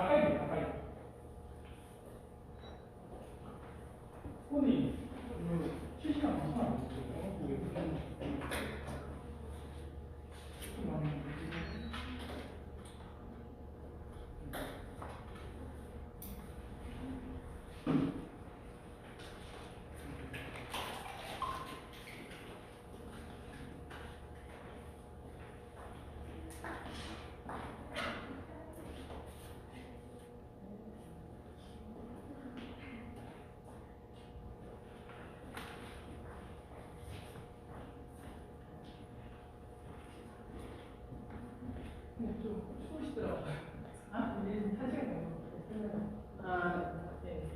가까이. 손이 실시간 방송 안 됐어요. 좀 추우시더라고요. 아, 우리 사실 아, 네.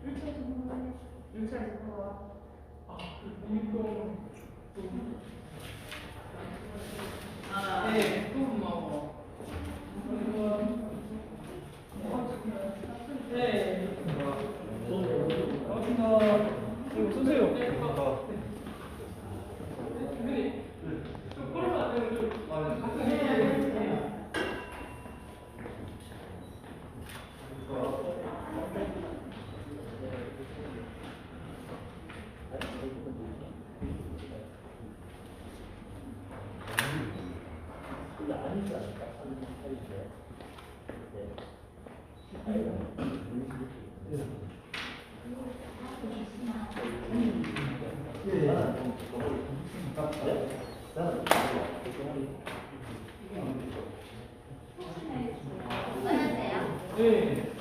1차에서 와. 아, 운동 좀. 아, 네. 또 뭐. 네. 고맙습니다. 이거 쓰세요. 네. 좀 코로나 때문에 좀 가끔 해야 돼. 네.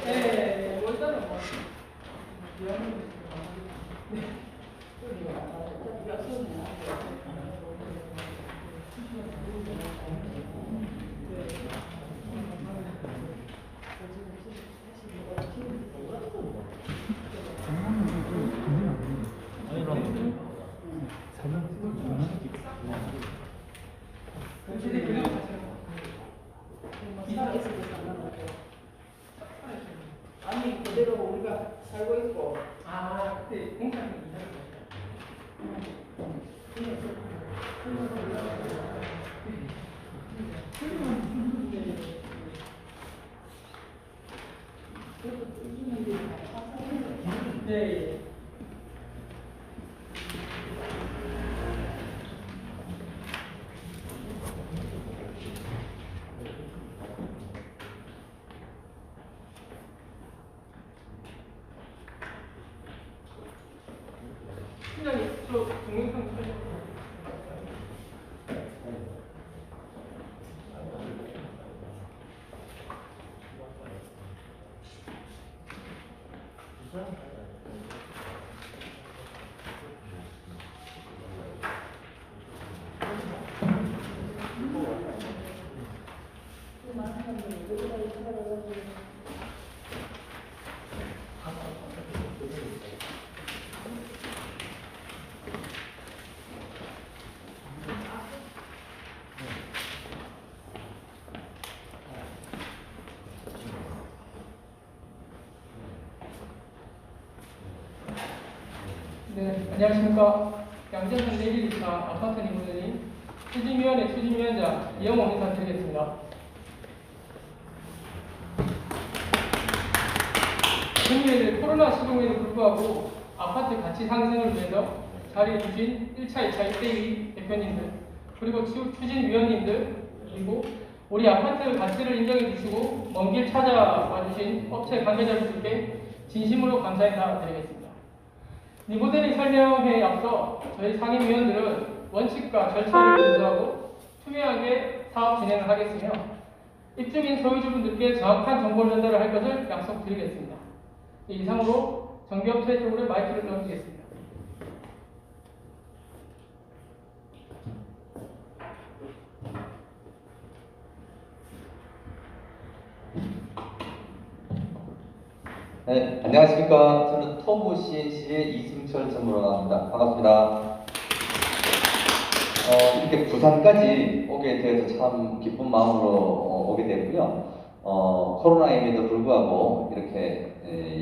네, 월달은 뭐 아니 그대로 우리가 살고 있고 아, 그때 공사님 이사를 네. 팀장님, 저 동영상 촬영. 네, 안녕하십니까. 양재천 내리리차 아파트 리모델링 추진위원회 추진위원장 이영호 인사드리겠습니다. 국민의 코로나19에도 불구하고 아파트 가치 상승을 위해서 자리해 주신 1차, 2차, 1대2 대표님들, 그리고 추진위원님들, 그리고 우리 아파트 가치를 인정해 주시고 먼 길 찾아와 주신 업체 관계자분들께 진심으로 감사 인사드리겠습니다. 리모델링 설명회에 앞서 저희 상임위원들은 원칙과 절차를 준수하고 투명하게 사업 진행을 하겠으며 입주민 소유주분들께 정확한 정보를 전달을 할 것을 약속드리겠습니다. 이상으로 정비업체 쪽으로 마이크를 넘기겠습니다. 네, 안녕하십니까. 저는 터보 CNC의 이승철 전문가입니다. 반갑습니다. 이렇게 부산까지 오게 되어서 참 기쁜 마음으로 오게 됐고요. 코로나임에도 불구하고 이렇게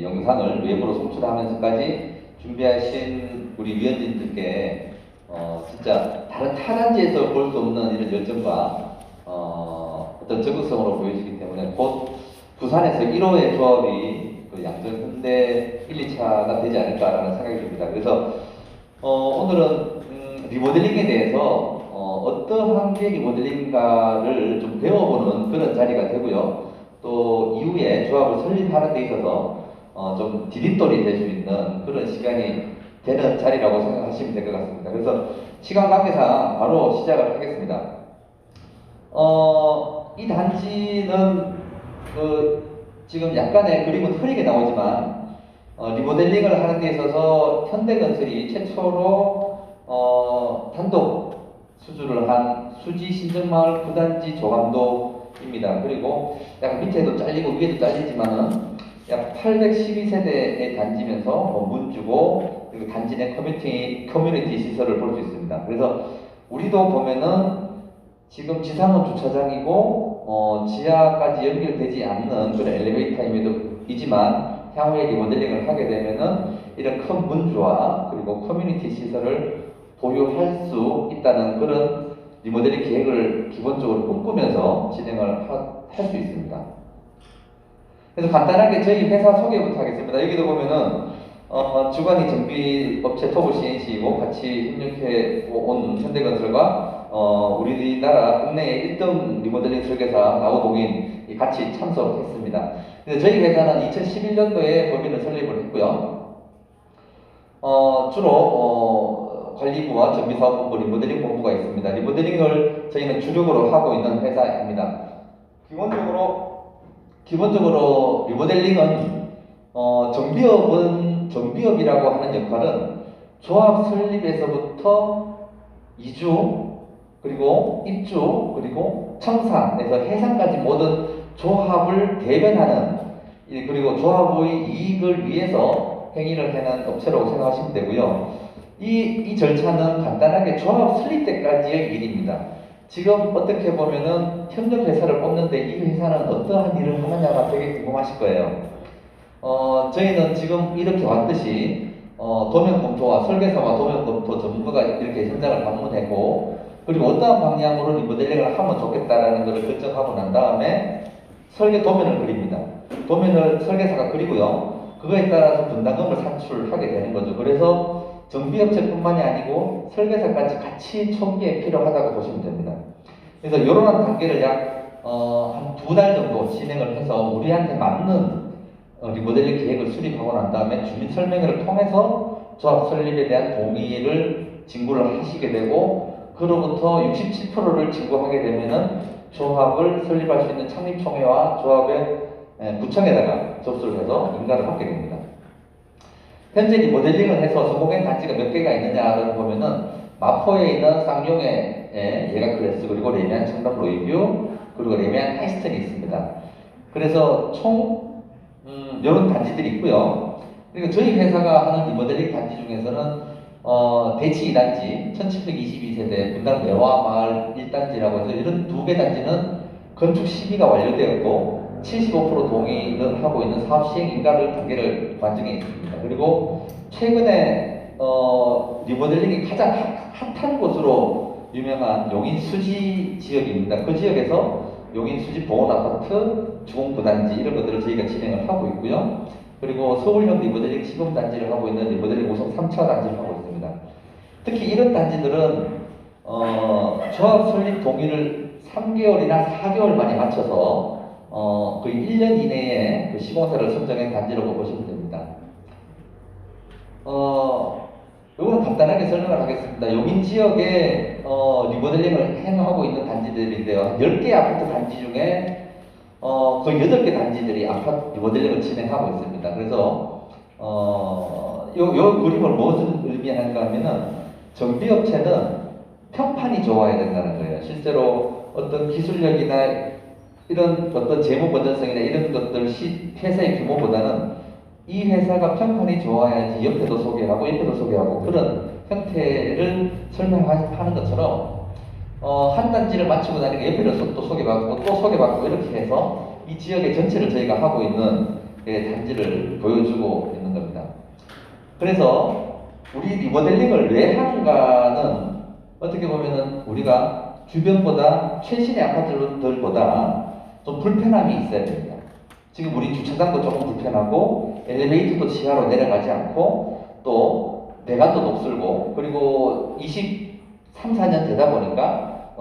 영상을 외부로 송출하면서까지 준비하신 우리 위원님들께 진짜 다른 타단지에서 볼 수 없는 이런 열정과 어떤 적극성으로 보여지기 때문에 곧 부산에서 1호의 조합이 그 양전 현대 1, 2차가 되지 않을까라는 생각이 듭니다. 그래서 오늘은 리모델링에 대해서 어떠한 게 리모델링가를 좀 배워보는 그런 자리가 되고요. 또 이후에 조합을 설립하는 데 있어서 좀 디딤돌이 될 수 있는 그런 시간이 되는 자리라고 생각하시면 될 것 같습니다. 그래서 시간 관계상 바로 시작을 하겠습니다. 이 단지는 지금 약간의 그림은 흐리게 나오지만 리모델링을 하는 데 있어서 현대건설이 최초로 단독 수주를 한 수지 신정마을 9단지 조감도입니다. 그리고 약 밑에도 잘리고 위에도 잘리지만은 약 812세대의 단지면서 문주고 그리고 단지 내 커뮤니티 시설을 볼 수 있습니다. 그래서 우리도 보면은 지금 지상은 주차장이고 지하까지 연결되지 않는 그런 엘리베이터임에도이지만 향후에 리모델링을 하게 되면은 이런 큰 문주와 그리고 커뮤니티 시설을 보유할 수 있다는 그런 리모델링 계획을 기본적으로 꿈꾸면서 진행을 할 수 있습니다. 그래서 간단하게 저희 회사 소개부터 하겠습니다. 여기도 보면은 주관이 정비업체 토부 CNC이고 같이 협력해 온 현대건설과 우리나라 국내의 1등 리모델링 설계사 나우동인 같이 참석했습니다. 그래서 저희 회사는 2011년도에 법인을 설립을 했고요. 주로 관리부와 정비사업본부, 리모델링 본부가 있습니다. 리모델링을 저희는 주력으로 하고 있는 회사입니다. 기본적으로 리모델링은 정비업이라고 하는 역할은 조합 설립에서부터 이주 그리고 입주 그리고 청산에서 해상까지 모든 조합을 대변하는 그리고 조합의 이익을 위해서 행위를 하는 업체라고 생각하시면 되고요. 이 절차는 간단하게 조합 설립 때까지의 일입니다. 지금 어떻게 보면은 협력회사를 뽑는데 이 회사는 어떠한 일을 하느냐가 되게 궁금하실 거예요. 저희는 지금 이렇게 왔듯이 도면검토와 설계사와 도면검토 전문가가 이렇게 현장을 방문하고 그리고 어떠한 방향으로 리모델링을 하면 좋겠다라는 것을 결정하고 난 다음에 설계 도면을 그립니다. 도면을 설계사가 그리고요. 그거에 따라서 분담금을 산출하게 되는 거죠. 그래서 정비업체뿐만이 아니고 설계사까지 같이 초기에 필요하다고 보시면 됩니다. 그래서 이런 단계를 약 한 2달 정도 진행을 해서 우리한테 맞는 리모델링 계획을 수립하고 난 다음에 주민 설명회를 통해서 조합 설립에 대한 동의를 진구를 하시게 되고 그로부터 67%를 진구하게 되면은 조합을 설립할 수 있는 창립총회와 조합의 구청에다가 접수를 해서 인가를 받게 됩니다. 현재 리모델링을 해서 성공한 단지가 몇 개가 있느냐를 보면은 마포에 있는 쌍용의 예가클래스 그리고 레미안 청담 로이뷰 그리고 레미안 하이스턴이 있습니다. 그래서 총 이런 단지들이 있고요. 그리고 저희 회사가 하는 리모델링 단지 중에서는 대치 2단지 1722세대 분당 매화마을 1단지라고 해서 이런 2개 단지는 건축 시기가 완료되었고 75% 동의를 하고 있는 사업 시행 인가를 단계를 관정해 있습니다. 그리고 최근에 리모델링이 가장 핫한 곳으로 유명한 용인 수지 지역입니다. 그 지역에서 용인 수지 보온아파트 주공 9단지 이런 것들을 저희가 진행을 하고 있고요. 그리고 서울형 리모델링 시범 단지를 하고 있는 리모델링 5성 3차 단지를 하고 있습니다. 특히 이런 단지들은 조합 설립 동의를 3개월이나 4개월 만에 맞춰서 거의 1년 이내에 그 시공사를 선정한 단지라고 보시면 됩니다. 이거는 간단하게 설명을 하겠습니다. 용인 지역에 리모델링을 행하고 있는 단지들인데요. 10개 아파트 단지 중에 거의 8개 단지들이 아파트 리모델링을 진행하고 있습니다. 그래서 요 그림을 무엇을 의미하는가 하면은 정비업체는 평판이 좋아야 된다는 거예요. 실제로 어떤 기술력이나 이런 어떤 재무 건전성이나 이런 것들 회사의 규모보다는 이 회사가 평판이 좋아야지 옆에도 소개하고 옆에도 소개하고 그런 형태를 설명하는 것처럼 한 단지를 마치고 나니까 옆에를 또 소개받고 또 소개받고 이렇게 해서 이 지역의 전체를 저희가 하고 있는 단지를 보여주고 있는 겁니다. 그래서 우리 리모델링을 왜 하는가는 어떻게 보면은 우리가 주변보다 최신의 아파트들보다 좀 불편함이 있어야 됩니다. 지금 우리 주차장도 조금 불편하고 엘리베이터도 지하로 내려가지 않고 또 배관도 녹슬고 그리고 23, 4년 되다 보니까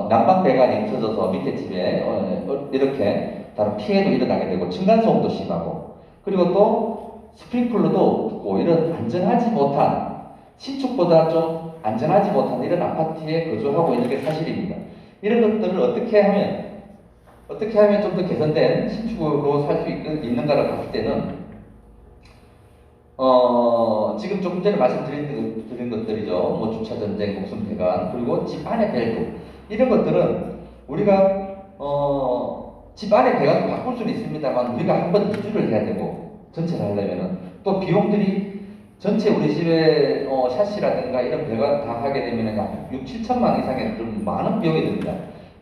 난방 배관이 없어져서 밑에 집에 이렇게 다른 피해도 일어나게 되고 층간소음도 심하고 그리고 또 스프링클러도 없고 이런 안전하지 못한 신축보다 좀 안전하지 못한 이런 아파트에 거주하고 있는 게 사실입니다. 이런 것들을 어떻게 하면 좀 더 개선된 신축으로 살 수 있는가를 봤을 때는 지금 조금 전에 말씀드린 것들이죠. 뭐 주차 전쟁, 목숨 배관, 그리고 집 안의 밸브 이런 것들은 우리가 집 안의 배관도 바꿀 수는 있습니다만 우리가 한번 이주를 해야 되고 전체를 하려면은 또 비용들이 전체 우리 집의 샤시라든가 이런 배관 다 하게 되면은 약 6, 7천만 이상의 좀 많은 비용이 듭니다.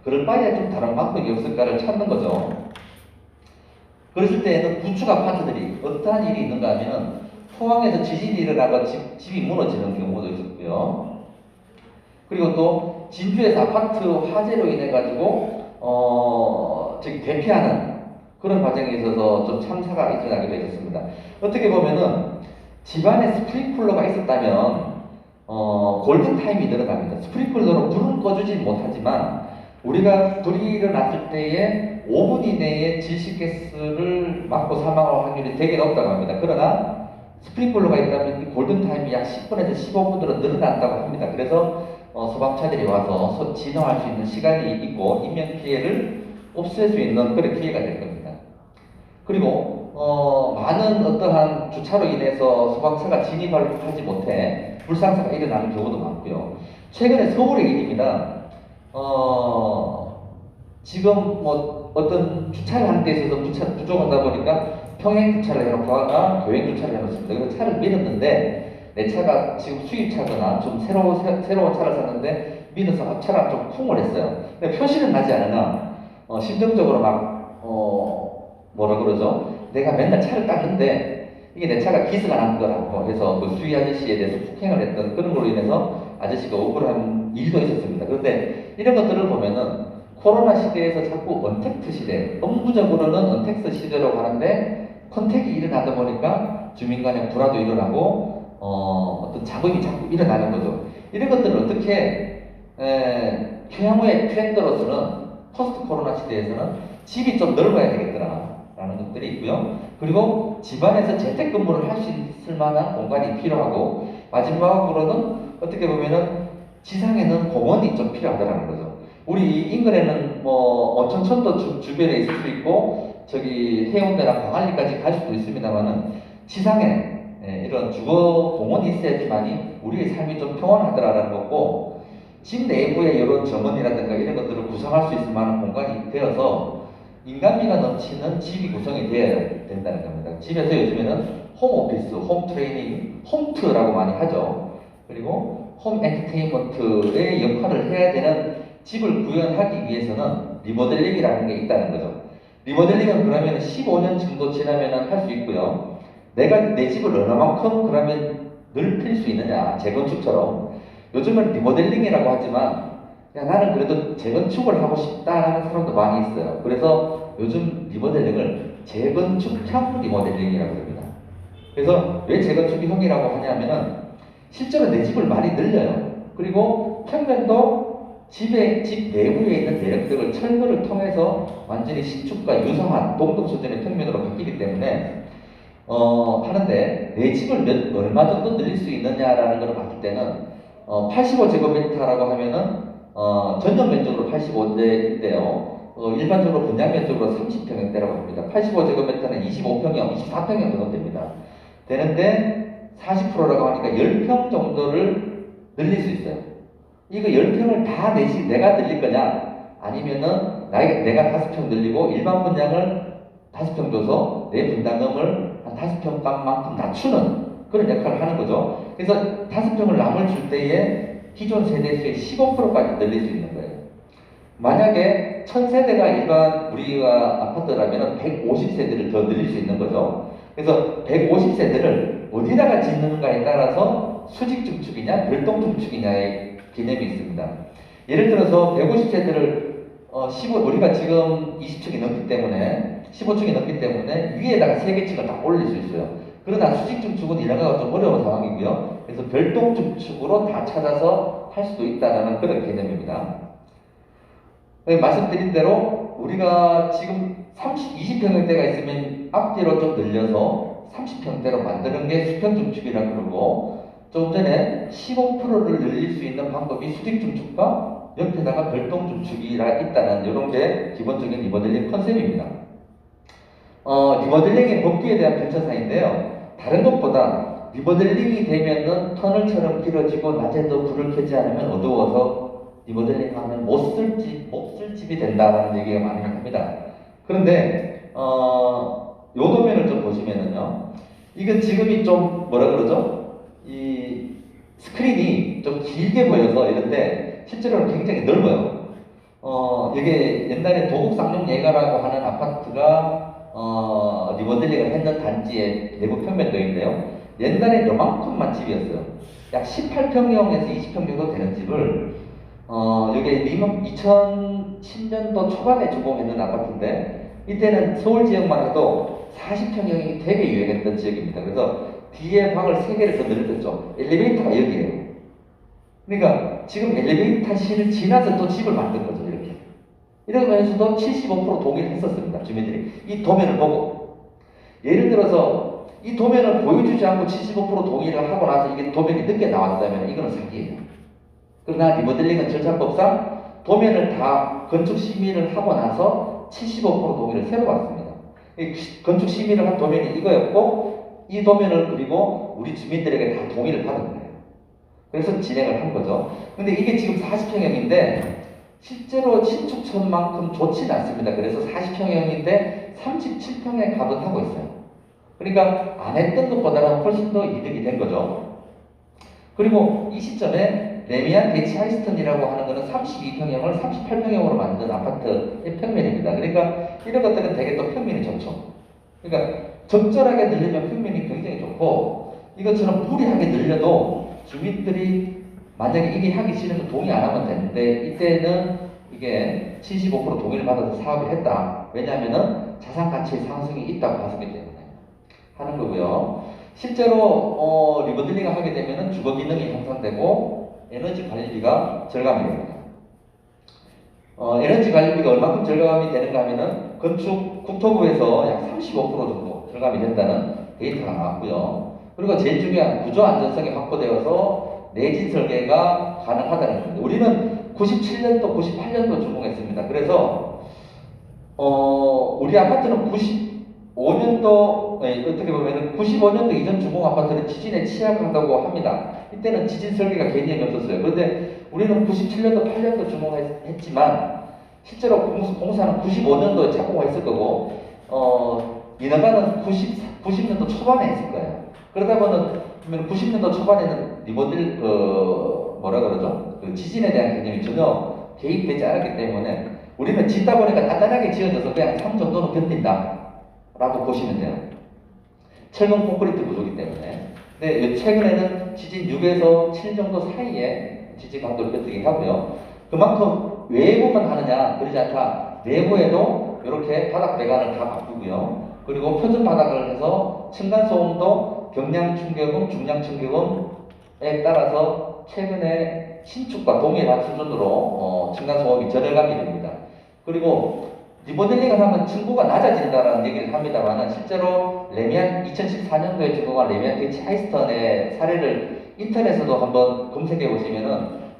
그럴 바에 좀 다른 방법이 없을까를 찾는 거죠. 그랬을 때에는 구축 아파트들이 어떠한 일이 있는가 하면은 포항에서 지진이 일어나고 집이 무너지는 경우도 있었고요. 그리고 또 진주에서 아파트 화재로 인해 가지고 대피하는 그런 과정에 있어서 좀 참사가 일어나기도 했었습니다. 어떻게 보면은 집안에 스프링클러가 있었다면 골든 타임이 늘어납니다. 스프링클러로 불은 꺼주지 못하지만 우리가 불이 일어났을 때에 5분 이내에 질식가스를 맞고 사망할 확률이 되게 높다고 합니다. 그러나 스프링클러가 있다면 이 골든타임이 약 10분에서 15분으로 늘어난다고 합니다. 그래서 소방차들이 와서 진화할 수 있는 시간이 있고 인명피해를 없앨 수 있는 그런 기회가 될 겁니다. 그리고 많은 어떠한 주차로 인해서 소방차가 진입을 하지 못해 불상사가 일어나는 경우도 많고요. 최근에 서울의 일입니다. 지금 뭐 어떤 주차를 하는 데 있어서 주차 부족하다 보니까 평행 주차를 해놓고 교행 주차를 해놓습니다. 그래서 차를 밀었는데 내 차가 지금 수입차거나 좀 새로운 차를 샀는데 밀어서 앞차랑 좀 쿵을 했어요. 근데 표시는 나지 않으나 심정적으로 막 뭐라 그러죠? 내가 맨날 차를 닦는데 이게 내 차가 기스가 난 거라고 해서 그 수위 아저씨에 대해서 폭행을 했던 그런 걸로 인해서 아저씨가 억울한 일도 있었습니다. 그런데 이런 것들을 보면은 코로나 시대에서 자꾸 언택트 시대, 업무적으로는 언택트 시대로 가는데 컨택이 일어나다 보니까 주민 간의 불화도 일어나고 어떤 잡음이 자꾸 일어나는 거죠. 이런 것들을 어떻게 향후의 트렌드로서는 포스트 코로나 시대에서는 집이 좀 넓어야 되겠더라 라는 것들이 있고요. 그리고 집안에서 재택근무를 할 수 있을 만한 공간이 필요하고 마지막으로는 어떻게 보면은 지상에는 공원이 좀 필요하다는 거죠. 우리 인근에는 뭐 어촌천도 주변에 있을 수 있고 저기 해운대나 광안리까지 갈 수도 있습니다만은 지상에 이런 주거 공원이 있어야지만이 우리의 삶이 좀 평온하더라라는 거고 집 내부에 이런 정원이라든가 이런 것들을 구성할 수 있을 만한 공간이 되어서 인간미가 넘치는 집이 구성이 되어야 된다는 겁니다. 집에서 요즘에는 홈오피스, 홈트레이닝, 홈트라고 많이 하죠. 그리고 홈 엔터테인먼트의 역할을 해야 되는 집을 구현하기 위해서는 리모델링이라는 게 있다는 거죠. 리모델링은 그러면 15년 정도 지나면 할 수 있고요. 내가 내 집을 얼마만큼 그러면 넓힐 수 있느냐, 재건축처럼. 요즘은 리모델링이라고 하지만 야, 나는 그래도 재건축을 하고 싶다라는 사람도 많이 있어요. 그래서 요즘 리모델링을 재건축형 리모델링이라고 합니다. 그래서 왜 재건축형이라고 하냐면은 실제로 내 집을 많이 늘려요. 그리고 평면도 집 내부에 있는 내력들을 철거를 통해서 완전히 신축과 유사한 동등 수준의 평면으로 바뀌기 때문에 하는데 내 집을 얼마 정도 늘릴 수 있느냐라는 걸 봤을 때는 85제곱미터라고 하면은 전용 면적으로 85대인데요. 일반적으로 분양 면적으로 30평형대라고 합니다. 85제곱미터는 25평형, 24평형 정도 됩니다. 되는데 40%라고 하니까 10평 정도를 늘릴 수 있어요. 이거 10평을 다 내가 늘릴 거냐? 아니면은 내가 5평 늘리고 일반 분양을 5평 줘서 내 분담금을 한 5평 값만큼 낮추는 그런 역할을 하는 거죠. 그래서 5평을 남을 줄 때에 기존 세대 수의 15%까지 늘릴 수 있는 거예요. 만약에 1000세대가 일반 우리가 아파트라면 150세대를 더 늘릴 수 있는 거죠. 그래서 150세대를 어디다가 짓는가에 따라서 수직 중축이냐 별동 중축이냐의 개념이 있습니다. 예를 들어서 150세대를 우리가 지금 20층이 넘기 때문에 15층이 넘기 때문에 위에다가 3개 층을 다 올릴 수 있어요. 그러나 수직 중축은 이런거가 좀 어려운 상황이고요. 그래서 별동 중축으로 다 찾아서 할 수도 있다는 그런 개념입니다. 말씀드린 대로 우리가 지금 20평형대가 있으면 앞뒤로 좀 늘려서 30평대로 만드는 게 수평중축이라고 그러고 좀 전에 15%를 늘릴 수 있는 방법이 수직중축과 옆에다가 별동중축이라 있다는 이런 게 기본적인 리모델링 컨셉입니다. 리모델링의 법규에 대한 변천사인데요. 다른 것보다 리모델링이 되면은 터널처럼 길어지고 낮에도 불을 켜지 않으면 어두워서 리모델링하면 못 쓸 집이 된다라는 얘기가 많이 합니다. 그런데 요 도면을 좀 보시면은요, 이건 지금이 좀 뭐라 그러죠? 이 스크린이 좀 길게 보여서 이런데 실제로는 굉장히 넓어요. 이게 옛날에 도곡 쌍용예가라고 하는 아파트가 리모델링을 했는 단지의 내부 평면도인데요. 옛날에 요만큼만 집이었어요. 약 18평형에서 20평 정도 되는 집을 여기 2010년도 초반에 준공했는 아파트인데 이때는 서울 지역만 해도 40평형이 되게 유행했던 지역입니다. 그래서 뒤에 방을 3개를 더 늘렸죠. 엘리베이터가 여기에요. 그러니까 지금 엘리베이터실을 지나서 또 집을 만든 거죠. 이렇게. 이러면서도 75% 동의를 했었습니다. 주민들이. 이 도면을 보고. 예를 들어서 이 도면을 보여주지 않고 75% 동의를 하고 나서 이게 도면이 늦게 나왔다면 이거는 사기예요. 그러나 리모델링은 절차법상 도면을 다 건축 심의를 하고 나서 75% 동의를 새로 받습니다. 건축 심의를 한 도면이 이거였고 이 도면을 그리고 우리 주민들에게 다 동의를 받은 거예요. 그래서 진행을 한 거죠. 근데 이게 지금 40평형인데 실제로 신축촌만큼 좋지는 않습니다. 그래서 40평형인데 37평에 가동하고 있어요. 그러니까 안 했던 것보다는 훨씬 더 이득이 된 거죠. 그리고 이 시점에 레미안 대치 하이스턴이라고 하는 것은 32평형을 38평형으로 만든 아파트의 평면입니다. 그러니까 이런 것들은 되게 또 평면이 좋죠. 그러니까 적절하게 늘리면 평면이 굉장히 좋고 이것처럼 무리하게 늘려도 주민들이 만약에 이게 하기 싫으면 동의 안 하면 되는데 이때는 이게 75% 동의를 받아서 사업을 했다. 왜냐하면은 자산 가치의 상승이 있다고 봤기 때문에 하는 거고요. 실제로 리모델링을 하게 되면은 주거 기능이 향상되고 에너지 관리비가 절감이 됩니다. 에너지 관리비가 얼마큼 절감이 되는가 하면은 건축 국토부에서 약 35% 정도 절감이 된다는 데이터가 나왔고요. 그리고 제일 중요한 구조 안전성이 확보되어서 내진 설계가 가능하다는 겁니다. 우리는 97년도, 98년도 준공했습니다. 그래서 우리 아파트는 95년도 어떻게 보면 95년도 이전 주공 아파트는 지진에 취약하다고 합니다. 이때는 지진 설계가 개념이 없었어요. 그런데 우리는 97년도, 8년도 준공했지만 실제로 공사는 95년도에 착공했을 거고 인허가는 90년도 초반에 했을 거예요. 그러다 보면 90년도 초반에는 리모델 뭐라 그러죠? 그 지진에 대한 개념이 전혀 개입되지 않았기 때문에 우리는 짓다 보니까 단단하게 지어져서 그냥 3 정도는 견딘다 라고 보시면 돼요. 철근 콘크리트 구조이기 때문에. 근데 최근에는 지진 6에서 7 정도 사이에 지진 강도를 뼈뜨게 하고요. 그만큼 외부만 하느냐 그러지 않다. 내부에도 이렇게 바닥 배관을 다 바꾸고요. 그리고 표준 바닥을 해서 층간소음도 경량 충격음, 중량 충격음에 따라서 최근에 신축과 동일한 수준으로 층간소음이 절감이 됩니다. 그리고 리모델링을 하면 층고가 낮아진다는 얘기를 합니다만 실제로 레미안 2014년도에 준공한 레미안 대치 하이스턴의 사례를 인터넷에도 한번 검색해 보시면은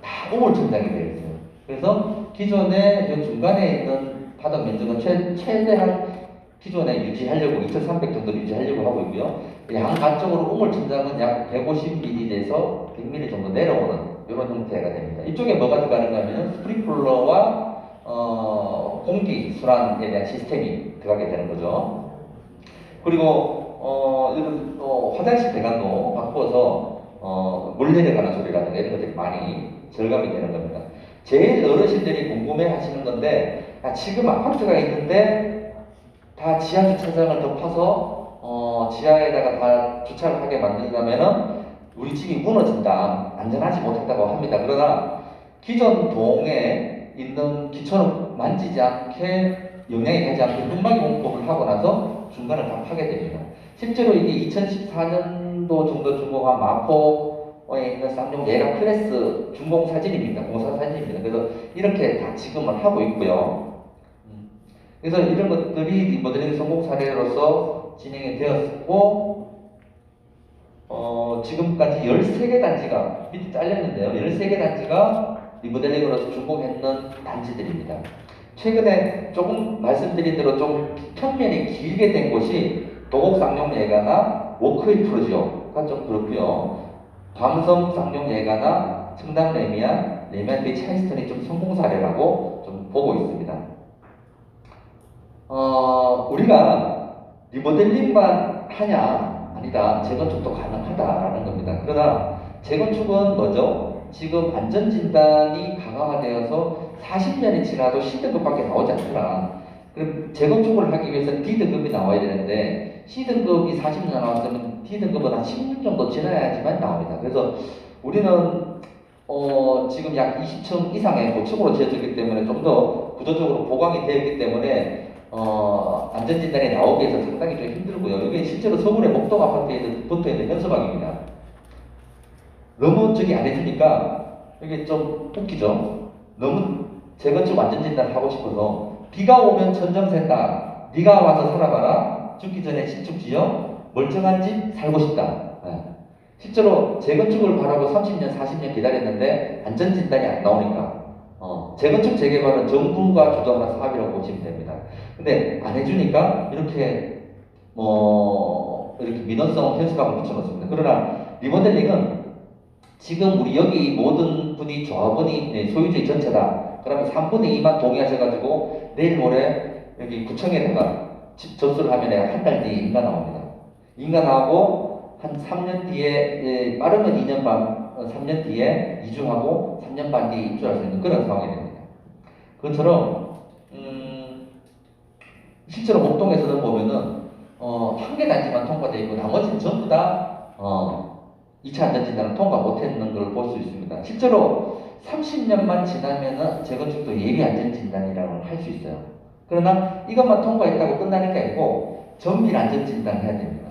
다 우물천장이 되어 있어요. 그래서 기존에 이 중간에 있는 바닥 면적은 최대한 기존에 유지하려고 2,300 정도 유지하려고 하고 있고요. 양반쪽으로 우물천장은 약 150mm에서 100mm 정도 내려오는 이런 형태가 됩니다. 이쪽에 뭐가 들어가는가 하면 스프링클러와 공기 순환에 대한 시스템이 들어가게 되는 거죠. 그리고 이런 화장실 배관도 바꿔서 물 내려가는 소리라든가 이런 것들이 많이 절감이 되는 겁니다. 제일 어르신들이 궁금해 하시는 건데, 지금 아파트가 있는데 다 지하 주차장을 덮어서 지하에다가 다 주차를 하게 만든다면은 우리 집이 무너진다, 안전하지 못했다고 합니다. 그러나 기존 동에 있는 기초는 만지지 않게 영향이 가지 않게 흠막이 공법을 하고 나서 중간을 다 파괴됩니다. 실제로 이게 2014년도 정도 준공한 마포에 있는 쌍용 예가 클래스 준공 사진입니다. 공사 사진입니다. 그래서 이렇게 다 지금은 하고 있고요. 그래서 이런 것들이 리모델링 성공 사례로서 진행이 되었고, 지금까지 13개 단지가 밑에 잘렸는데요. 13개 단지가 리모델링으로 준공했는 단지들입니다. 최근에 조금 말씀드린 대로 좀 평면이 길게 된 곳이 도곡 쌍용예가나 워크힐 프로지오가 좀 그렇고요. 밤섬 쌍용예가나 청담 레미안 디 차이스턴이 좀 성공 사례라고 좀 보고 있습니다. 우리가 리모델링만 하냐? 아니다. 재건축도 가능하다라는 겁니다. 그러나 재건축은 뭐죠? 지금 안전진단이 강화되어서 40년이 지나도 C등급밖에 나오지 않더라. 그럼 재건축을 하기 위해서는 D등급이 나와야 되는데 C등급이 40년 나왔으면 D등급은 한 10년 정도 지나야지만 나옵니다. 그래서 우리는 지금 약 20층 이상의 고층으로 지어졌기 때문에 좀 더 구조적으로 보강이 되어 있기 때문에 안전진단이 나오기 위해서 상당히 좀 힘들고요. 이게 실제로 서울의 목동 아파트에 붙어 있는 현수막입니다. 너무 저기 안 해주니까 이게 좀 웃기죠. 너무 재건축 안전진단을 하고 싶어서 비가 오면 천정 샌다. 네가 와서 살아봐라. 죽기 전에 신축 지어 멀쩡한 집 살고 싶다. 실제로 재건축을 바라고 30년, 40년 기다렸는데 안전진단이 안 나오니까 재건축 재개발은 정부가 주도하는 사업이라고 보시면 됩니다. 근데 안 해주니까 이렇게 이렇게 민원성 현수막을 붙여놓습니다. 그러나 리모델링은 지금 우리 여기 모든 분이 조합원이 소유주의 전체다. 그러면 3분의 2만 동의하셔가지고 내일 모레 여기 구청에다가 접수를 하면 한 달 뒤에 인가 나옵니다. 인가 나오고 한 3년 뒤에 빠르면 2년 반, 3년 뒤에 이중하고 3년 반 뒤에 입주할 수 있는 그런 상황이 됩니다. 그것처럼 실제로 목동에서는 보면은 한 개 단지만 통과되어 있고 나머지는 전부 다 2차 안전진단을 통과 못했는 걸 볼 수 있습니다. 실제로 30년만 지나면은 재건축도 예비 안전진단이라고 할 수 있어요. 그러나 이것만 통과했다고 끝나는 게 아니고 정밀 안전진단 해야 됩니다.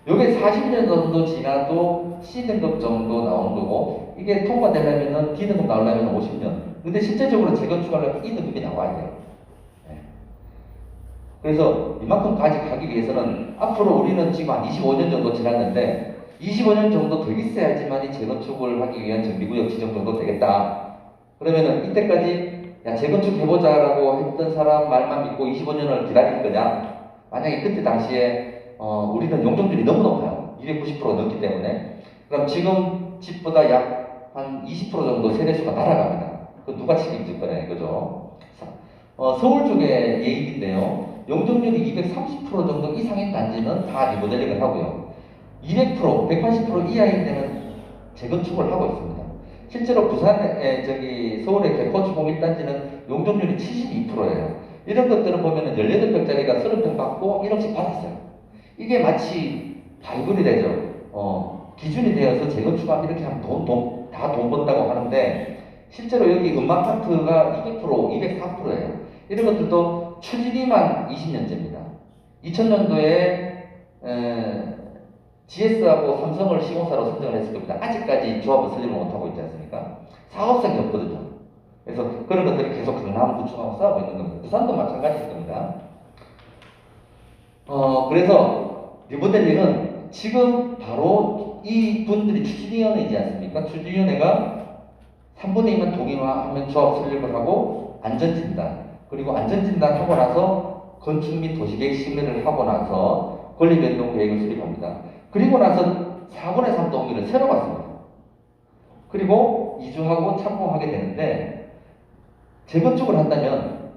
요게 40년 정도 지나도 C등급 정도 나오는 거고, 이게 통과되려면은 D등급 나오려면 50년. 근데 실제적으로 재건축하려면 E등급이 나와야 돼요. 그래서 이만큼까지 가기 위해서는 앞으로 우리는 지금 한 25년 정도 지났는데 25년 정도 더 있어야지만 이 재건축을 하기 위한 정비구역 지정 정도 되겠다. 그러면은 이때까지 야 재건축 해보자라고 했던 사람 말만 믿고 25년을 기다릴 거냐? 만약에 그때 당시에 우리는 용적률이 너무 높아요. 290% 넘기 때문에. 그럼 지금 집보다 약 한 20% 정도 세대수가 날아갑니다. 그 누가 책임질 거냐 이거죠. 서울 쪽의 얘기인데요. 용적률이 230% 정도 이상인 단지는 다 리모델링을 하고요. 200%, 180% 이하인 데는 재건축을 하고 있습니다. 실제로 부산의 서울의 개포주공 1단지는 용적률이 72%예요. 이런 것들을 보면 18평짜리가 30평 받고 1억씩 받았어요. 이게 마치 발굴이 되죠. 기준이 되어서 재건축하면 이렇게 하면 다 돈 번다고 하는데 실제로 여기 음마파트가 200%, 204%예요. 이런 것들도 추진이만 20년째입니다. 2000년도에 GS하고 삼성을 시공사로 선정을 했을 겁니다. 아직까지 조합을 설립을 못하고 있지 않습니까? 사업성이 없거든요. 그래서 그런 것들이 계속 강남 구청하고 싸우고 있는 겁니다. 부산도 마찬가지일 겁니다. 그래서 리모델링은 지금 바로 이 분들이 추진위원회이지 않습니까? 추진위원회가 3분의 2만 동의하면 조합 설립을 하고 안전진단, 그리고 안전진단 하고 나서 건축 및 도시계획 심의를 하고 나서 권리변동 계획을 수립합니다. 그리고 나서 4분의 3 동의를 새로 받습니다. 그리고 이주하고 착공하게 되는데 재건축을 한다면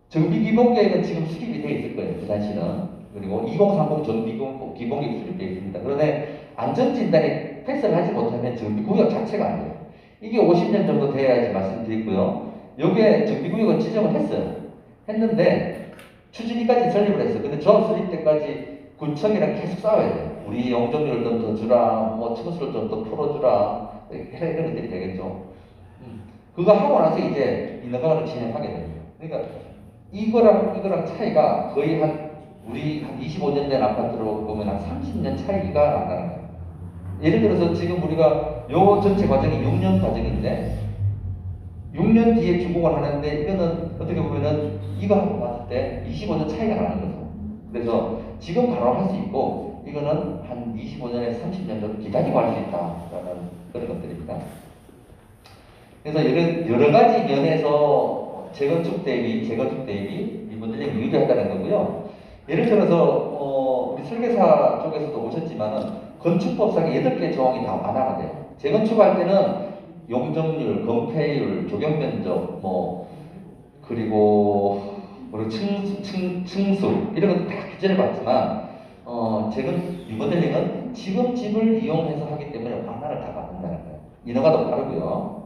정비기본계획은 지금 수립이 되어 있을 거예요. 부산시는. 그리고 2030 정비기본계획이 수립되어 있습니다. 그런데 안전진단에 패스를 하지 못하면 정비구역 자체가 안 돼요. 이게 50년 정도 돼야지 말씀드리고요. 요게 정비구역을 지정을 했어요. 했는데 추진위까지 설립을 했어요. 근데 조합 설립 때까지 구청이랑 계속 싸워야 돼요. 우리 용적률 좀 더 주라, 뭐 층수를 좀 더 풀어주라, 이런 것들이 되겠죠. 그거 하고 나서 이제 인허가를 진행하게 됩니다. 그러니까 이거랑 차이가 거의 우리 한 25년 된 아파트로 보면 한 30년 차이가 난다는 거예요. 예를 들어서 지금 우리가 요 전체 과정이 6년 과정인데 6년 뒤에 준공을 하는데 이거는 어떻게 보면은 이거 하고 봤을 때 25년 차이가 나는 거죠. 그래서 지금 바로 할 수 있고 이거는 한 25년에서 30년 정도 기다리고 할 수 있다라는 그런 것들입니다. 그래서 여러 가지 면에서 재건축 대비 리모델링이 유리하다는 거고요. 예를 들어서 우리 설계사 쪽에서도 오셨지만은 건축법상에 8개 조항이 다 완화가 돼요. 재건축할 때는 용적률, 건폐율, 조경 면적, 그리고 층수 이런 것도 다 규제를 받지만 리모델링은 지금 집을 이용해서 하기 때문에 완화를 다 받는다는 거예요. 인허가도 빠르고요.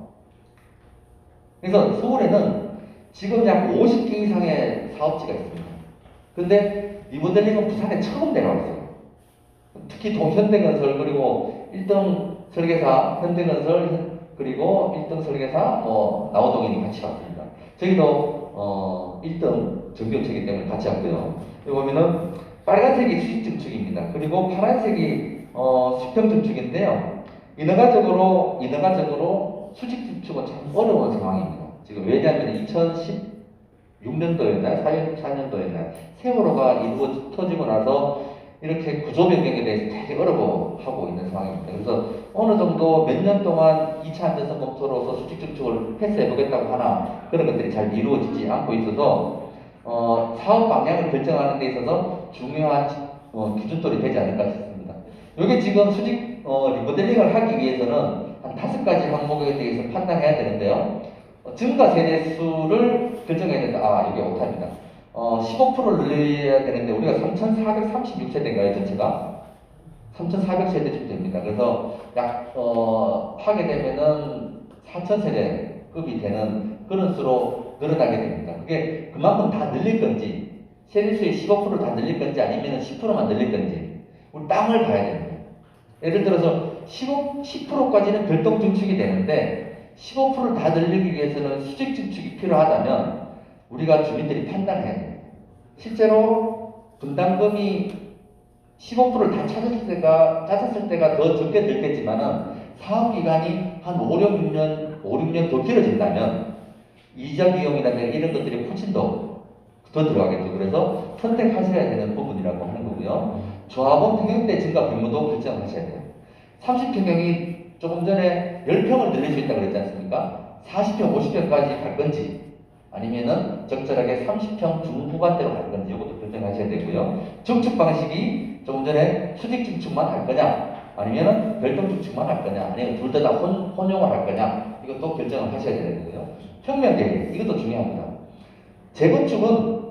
그래서 서울에는 지금 약 50개 이상의 사업지가 있습니다. 근데 리모델링은 부산에 처음 내려왔어요. 특히 현대건설 그리고 1등 설계사 현대건설 그리고 1등 설계사 나우동인이 같이 왔습니다. 저희도 1등 정비업체이기 때문에 같이 왔고요. 여기 보면은 빨간색이 수직증축입니다. 그리고 파란색이 수평증축인데요. 인허가적으로 수직증축은 참 어려운 상황입니다. 지금 왜냐하면 2016년도였나요? 4년도였나요? 세월호가 이루어지고 나서 이렇게 구조 변경에 대해서 되게 어려워하고 있는 상황입니다. 그래서 어느 정도 몇 년 동안 2차 안전성 검토로서 수직증축을 패스해 보겠다고 하나 그런 것들이 잘 이루어지지 않고 있어서 사업 방향을 결정하는 데 있어서 중요한 기준돌이 되지 않을까 싶습니다. 이게 지금 리모델링을 하기 위해서는 한 5가지 항목에 대해서 판단해야 되는데요. 증가 세대수를 결정해야 된다. 이게 오타입니다. 15%를 늘려야 되는데 우리가 3,436세대인가요, 전체가? 3,400세대쯤 됩니다. 그래서 하게 되면은 4,000세대급이 되는 그런 수로 늘어나게 됩니다. 그게 그만큼 다 늘릴 건지, 세대수의 15%를 다 늘릴 건지 아니면 10%만 늘릴 건지, 우리 땅을 봐야 됩니다. 예를 들어서 10%까지는 별동 증축이 되는데 15%를 다 늘리기 위해서는 수직 증축이 필요하다면 우리가 주민들이 판단해야 돼요. 실제로 분담금이 15%를 다 찾았을 때가 더 적게 들겠지만은 사업 기간이 한 5, 6년 더 길어진다면 이자 비용이라든가 이런 것들이 훨씬 더 들어가겠죠. 그래서 선택하셔야 되는 부분이라고 하는 거고요. 조합원 평형대 증가 규모도 결정하셔야 돼요. 30평형이 조금 전에 10평을 늘릴 수 있다고 그랬지 않습니까? 40평, 50평까지 갈 건지 아니면은 적절하게 30평 중후반대로 갈 건지 이것도 결정하셔야 되고요. 증축 방식이 조금 전에 수직 증축만 할 거냐 아니면은 별도 증축만 할 거냐 아니면 둘 다 혼용을 할 거냐 이것도 결정을 하셔야 되는 거고요. 평면 대비 이것도 중요합니다. 재건축은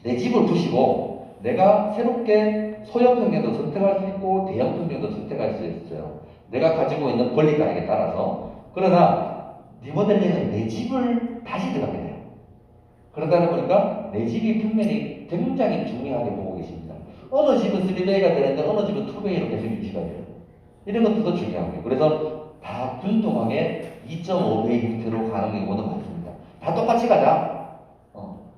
내 집을 부시고 내가 새롭게 소형 평면도 선택할 수 있고 대형 평면도 선택할 수 있어요. 내가 가지고 있는 권리가액에 따라서. 그러나 리모델링은 내 집을 다시 들어가게 돼요. 그러다 보니까 내 집이 평면이 굉장히 중요하게 보고 계십니다. 어느 집은 3베이가 되는데 어느 집은 2베이로 계속 유지가 돼요. 이런 것들도 중요하고요. 그래서 다 균등하게 2.5베이 형태로 가는 경우도 많습니다. 다 똑같이 가자.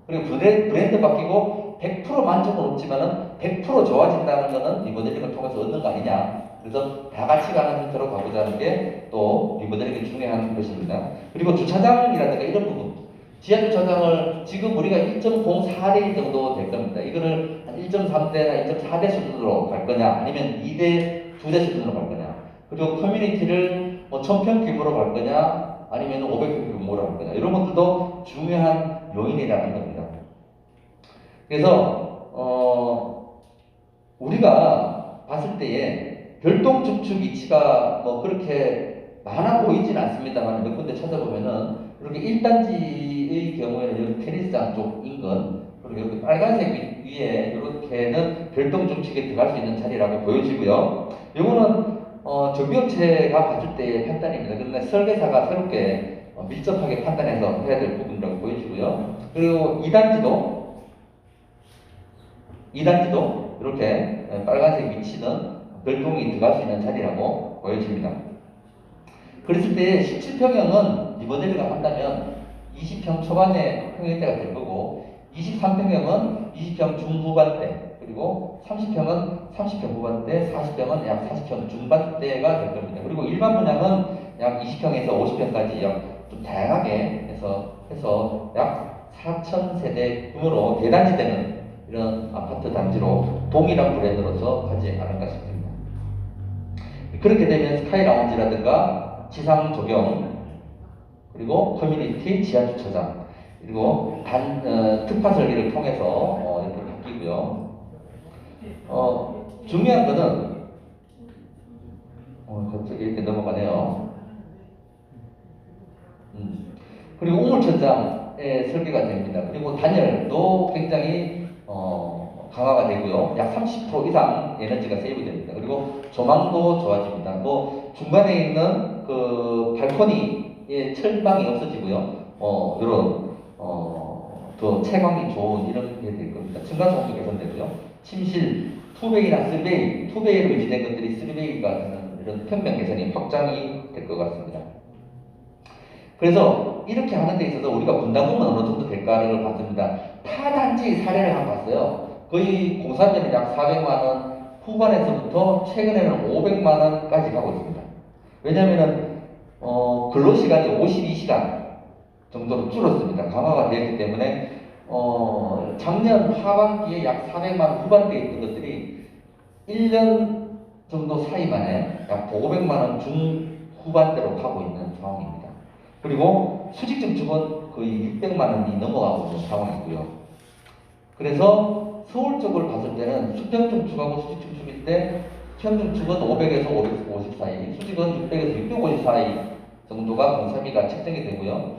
그리고 브랜드 바뀌고 100% 만족은 없지만은 100% 좋아진다는 것은 리모델링을 통해서 얻는 거 아니냐. 그래서 다 같이 가는 형태로 가보자는 게 또 리모델링이 중요한 것입니다. 그리고 주차장이라든가 이런 부분. 지하 주차장을 지금 우리가 1.04대 정도 될 겁니다. 이거를 한 1.3대나 1.4대 수준으로 갈 거냐, 아니면 2대, 2대 수준으로 갈 거냐. 그리고 커뮤니티를 1000평 규모로 갈 거냐, 아니면 500평 규모로 갈 거냐. 이런 것들도 중요한 요인이라는 겁니다. 그래서 우리가 봤을 때에 별동 중축 위치가 그렇게 많아 보이진 않습니다만 몇 군데 찾아보면은 이렇게 1단지의 경우에는 여기 테니스장 쪽 인근 그리고 여기 빨간색 위에 이렇게는 별동 중축에 들어갈 수 있는 자리라고 보여지고요. 이거는 정비업체가 봤을 때의 판단입니다. 그런데 설계사가 새롭게 밀접하게 판단해서 해야 될 부분이라고 보여지고요. 그리고 2단지도 이렇게 빨간색 위치는 별똥이 들어갈 수 있는 자리라고 보여집니다. 그랬을 때 17평형은 리모델링을 한다면 20평 초반에 평형대가 될 거고 23평형은 20평 중후반대 그리고 30평은 30평 후반대 40평은 약 40평 중반대가 될 겁니다. 그리고 일반 분양은 약 20평에서 50평까지 약 좀 다양하게 해서 약 4,000세대 규모로 대단지 되는 이런 아파트 단지로 동일한 브랜드로서 가지 않을까 싶습니다. 그렇게 되면 스카이 라운지라든가 지상 조경 그리고 커뮤니티 지하 주차장 그리고 특화 설계를 통해서 이렇게 바뀌고요. 중요한 거는 갑자기 이렇게 넘어가네요. 그리고 우물천장의 설계가 됩니다. 그리고 단열도 굉장히 강화가 되고요. 약 30% 이상 에너지가 세이브됩니다. 그리고 조망도 좋아집니다. 뭐 중간에 있는 그 발코니의 철망이 없어지고요. 이런 더 채광이 좋은 이런 게 될 겁니다. 층간소음도 개선되고요. 침실 2베이나 3베이, 2베이로 유지된 것들이 3베이가 되는 이런 평면 개선이 확장이 될 것 같습니다. 그래서 이렇게 하는 데 있어서 우리가 분담금은 어느 정도 될까를 봤습니다. 타단지 사례를 한번 봤어요. 거의 공사비는 약 400만 원 후반에서부터 최근에는 500만 원까지 가고 있습니다. 왜냐하면 근로시간이 52시간 정도로 줄었습니다. 강화가 되었기 때문에 작년 하반기에 약 400만 원 후반대에 있던 것들이 1년 정도 사이 만에 약 500만 원 중후반대로 가고 있는 상황입니다. 그리고 수직 증축은 거의 600만 원이 넘어가고 있는 상황이고요. 그래서 서울 쪽을 봤을 때는 수평 증축하고 수직 증축일 때 수평 증축은 500에서 550 사이, 수직은 600에서 650 사이 정도가 공사비가 책정이 되고요.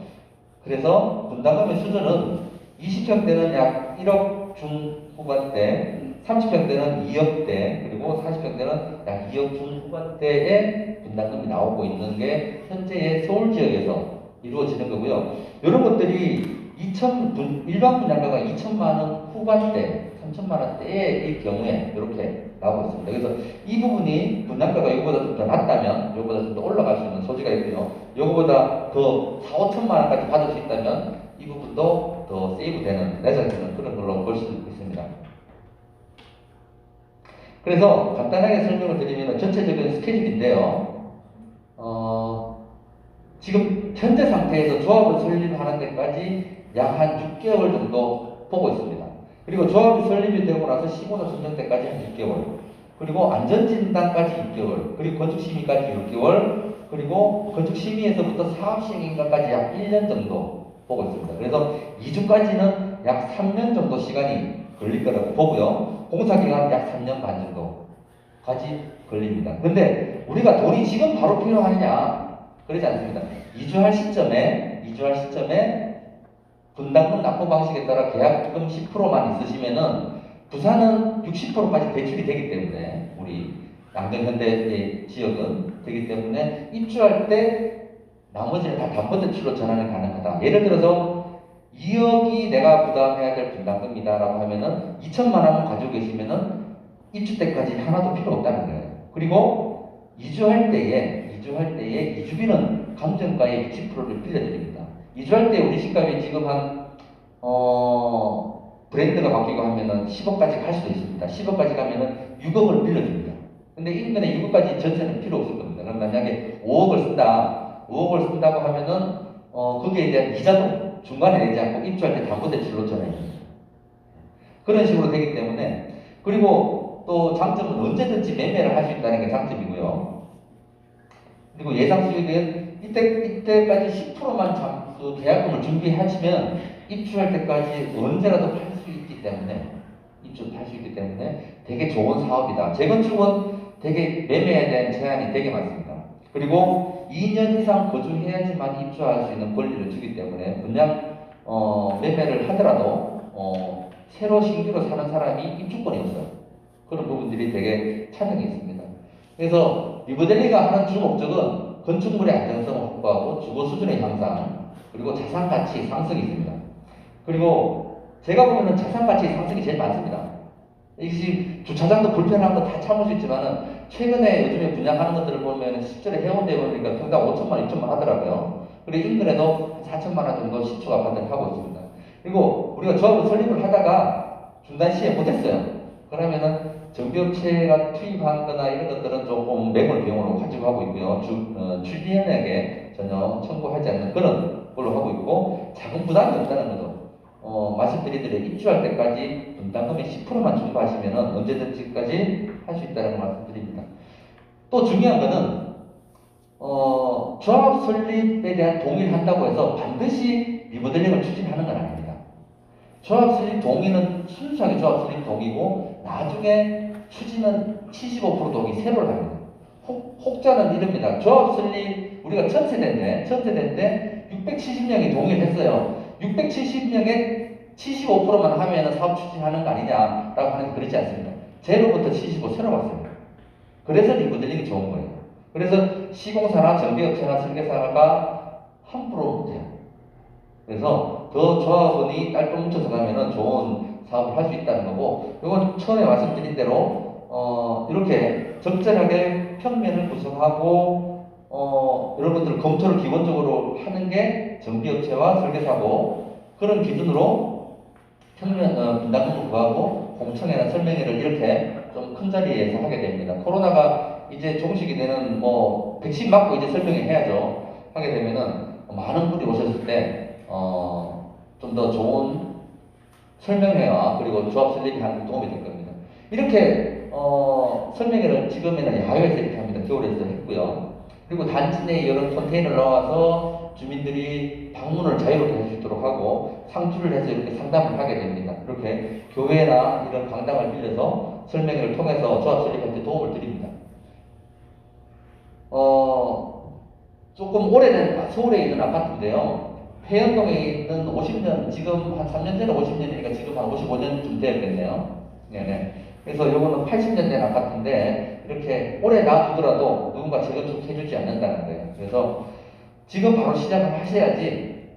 그래서 분담금의 수준은 20평대는 약 1억 중후반대, 30평대는 2억대, 그리고 40평대는 약 2억 중후반대의 분담금이 나오고 있는 게 현재의 서울 지역에서 이루어지는 거고요. 이런 것들이 일반 분양가가 2천만 원 후반대, 3천만 원대의 경우에 이렇게 나오고 있습니다. 그래서 이 부분이 분양가가 이거보다 좀 더 낮다면 이거보다 좀 더 올라갈 수 있는 소지가 있고요. 이거보다 더 4, 5천만 원까지 받을 수 있다면 이 부분도 더 세이브되는, 내장되는 그런 걸로 볼 수 있습니다. 그래서 간단하게 설명을 드리면 전체적인 스케줄인데요. 지금 현재 상태에서 조합을 설립하는 데까지 약 한 6개월 정도 보고 있습니다. 그리고 조합이 설립이 되고 나서 시공사 선정 때까지 한 6개월, 그리고 안전진단까지 6개월, 그리고 건축심의까지 6개월, 그리고 건축심의에서부터 사업시행인가까지 약 1년 정도 보고 있습니다. 그래서 2주까지는 약 3년 정도 시간이 걸릴 거라고 보고요. 공사기간 약 3년 반 정도까지 걸립니다. 근데 우리가 돈이 지금 바로 필요하느냐? 그러지 않습니다. 이주할 시점에 분담금 납부 방식에 따라 계약금 10%만 있으시면은 부산은 60%까지 대출이 되기 때문에 우리 양정현대 지역은 되기 때문에 입주할 때 나머지는 다 담보대출로 전환이 가능하다. 예를 들어서 2억이 내가 부담해야 될 분담금이다라고 하면은 2천만 원만 가지고 계시면은 입주 때까지 하나도 필요 없다는 거예요. 그리고 이주할 때에 이주비는 감정가의 60%를 빌려드립니다. 이주할 때 우리 집값이 지금 한 브랜드가 바뀌고 하면은 10억까지 갈 수도 있습니다. 10억까지 가면은 6억을 빌려줍니다. 근데 인근에 6억까지 전세는 필요 없을 겁니다. 그럼 만약에 5억을 쓴다고 하면은 거기에 대한 이자도 중간에 내지 않고 입주할 때 담보대출로 전해줍니다. 그런 식으로 되기 때문에, 그리고 또 장점은 언제든지 매매를 할 수 있다는 게 장점이고요. 그리고 예상 수익은 이때까지 10%만 계약금을 준비하시면 입주할 때까지 언제라도 팔 수 있기 때문에 되게 좋은 사업이다. 재건축은 되게 매매에 대한 제한이 되게 많습니다. 그리고 2년 이상 거주해야지만 입주할 수 있는 권리를 주기 때문에 그냥 매매를 하더라도 새로 신규로 사는 사람이 입주권이 없어요. 그런 부분들이 되게 차등이 있습니다. 그래서 리모델링가 하는 주 목적은 건축물의 안정성을 확보하고 주거 수준의 향상, 그리고 자산 가치 상승이 있습니다. 그리고 제가 보면은 자산 가치 상승이 제일 많습니다. 이게 주차장도 불편한 거 다 참을 수 있지만은 최근에 요즘에 분양하는 것들을 보면 실제로 해운대에 보니까 평당 5천만 원, 2천만 원 하더라고요. 그리고 인근에도 4천만 원 정도 신축 아파트를 하고 있습니다. 그리고 우리가 조합을 설립을 하다가 중단 시에 못했어요. 그러면은 정비업체가 투입한 거나 이런 것들은 조금 매몰 비용으로 가지고 하고 있고요. 출비인에게 전혀 청구하지 않는 그런 걸로 하고 있고, 자금 부담이 없다는 거죠. 말씀드린 대로 입주할 때까지 분담금의 10%만 준비하시면 언제든지까지 할 수 있다는 말씀드립니다. 또 중요한 거는 조합 설립에 대한 동의를 한다고 해서 반드시 리모델링을 추진하는 건 아닙니다. 조합 설립 동의는 순수하게 조합 설립 동의고, 나중에 추진은 75% 동의 세로를 합니다. 혹자는 이럽니다. 조합 설립 우리가 천세대인데 670명이 동의를 했어요. 670명에 75%만 하면 사업 추진하는 거 아니냐라고 하는데 그렇지 않습니다. 제로부터 75 세로 봤습니다. 그래서 리모델링이 좋은 거예요. 그래서 시공사나 정비업체나 설계사가 함부로 못해요. 그래서 더 조합원이 딸도 뭉쳐서 가면은 좋은 사업을 할 수 있다는 거고, 이건 처음에 말씀드린 대로 이렇게 적절하게 평면을 구성하고 여러분들 검토를 기본적으로 하는 게 정비업체와 설계사고, 그런 기준으로 평면 분담금을 구하고 공청회나 설명회를 이렇게 좀 큰 자리에서 하게 됩니다. 코로나가 이제 종식이 되는 백신 맞고 이제 설명회 해야죠. 하게 되면은 많은 분이 오셨을 때 좀 더 좋은 설명회와 그리고 조합 설립이 하는 도움이 될 겁니다. 이렇게 설명회를 지금에는 야외에서 이렇게 합니다. 겨울에서 했고요. 그리고 단지 내에 이런 컨테이너를 넣어서 주민들이 방문을 자유롭게 할 수 있도록 하고 상주를 해서 이렇게 상담을 하게 됩니다. 이렇게 교회나 이런 강당을 빌려서 설명회를 통해서 조합 설립할 때 도움을 드립니다. 조금 오래된 서울에 있는 아파트인데요. 해연동에 있는 50년, 지금 한 3년 전에 50년이니까 지금 한 55년쯤 되었겠네요. 네네. 그래서 요거는 80년 된 아파트인데 이렇게 오래 놔두더라도 누군가 재건축 해주지 않는다는 거예요. 그래서 지금 바로 시작을 하셔야지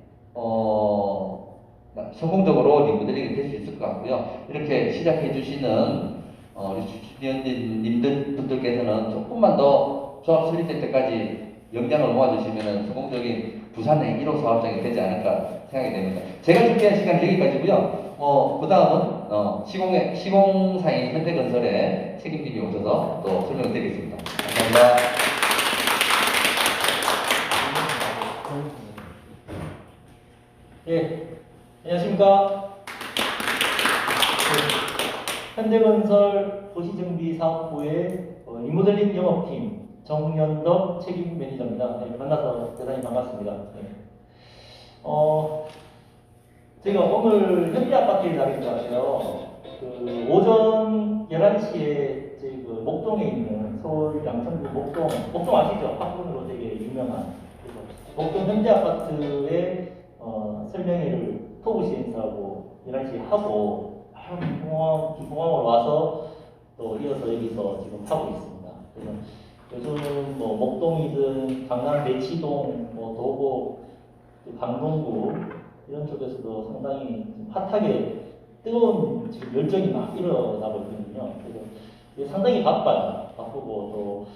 성공적으로 리모델링이 될 수 있을 것 같고요. 이렇게 시작해 주시는 우리 주주님들 분들께서는 조금만 더 조합 설립될 때까지 역량을 모아주시면 성공적인 부산의 1호 사업장이 되지 않을까 생각이 됩니다. 제가 준비한 시간은 여기까지고요. 그 다음은 시공사인 현대건설의 책임님이 오셔서 또 설명을 드리겠습니다. 감사합니다. 예, 안녕하십니까. 현대건설 도시정비사업부의 리모델링 영업팀 정연덕 책임 매니저입니다. 네, 만나서 대단히 반갑습니다. 네. 제가 오늘 현대아파트에 나린 것 같아요. 오전 11시에 저희 목동에 있는 서울 양천구 목동 아시죠? 학군으로 되게 유명한 목동 현대아파트의 설명회를 토부 시행사하고 11시에 하고 기공항으로 와서 또 이어서 여기서 지금 하고 있습니다. 그래서 요즘 목동이든 강남 대치동, 도곡, 강동구 이런 쪽에서도 상당히 핫하게 뜨거운 지금 열정이 막 일어나고 있거든요. 그래서 상당히 바쁘고 또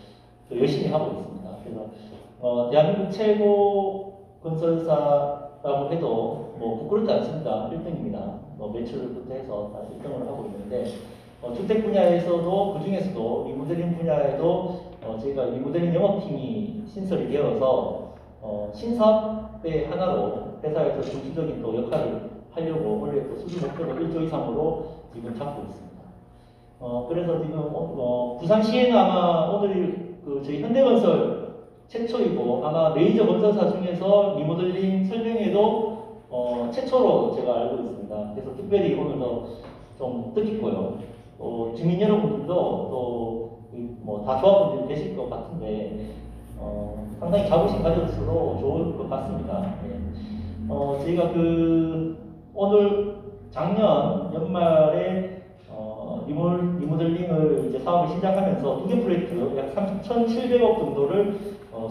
열심히 하고 있습니다. 그래서 대한민국 최고 건설사라고 해도 부끄럽지 않습니다. 1등입니다. 매출부터 해서 다 1등을 하고 있는데 주택 분야에서도 그 중에서도 리모델링 분야에도 저희가 리모델링 영업팀이 신설이 되어서 신사업의 하나로 회사에서 중추적인 또 역할을 하려고 원래 또 수주 목표도 1조 이상으로 지금 잡고 있습니다. 그래서 지금 부산시에는 아마 오늘 저희 현대건설 최초이고 아마 메이저 건설사 중에서 리모델링 설명회도 최초로 제가 알고 있습니다. 그래서 특별히 오늘도 좀 뜻깊고요. 주민 여러분들도 또 다 조합원들이 되실 것 같은데 상당히 자부심 가졌어도 좋을 것 같습니다. 저희가 오늘 작년 연말에 리모델링을 이제 사업을 시작하면서 두 개 프로젝트 약 1,700억 정도를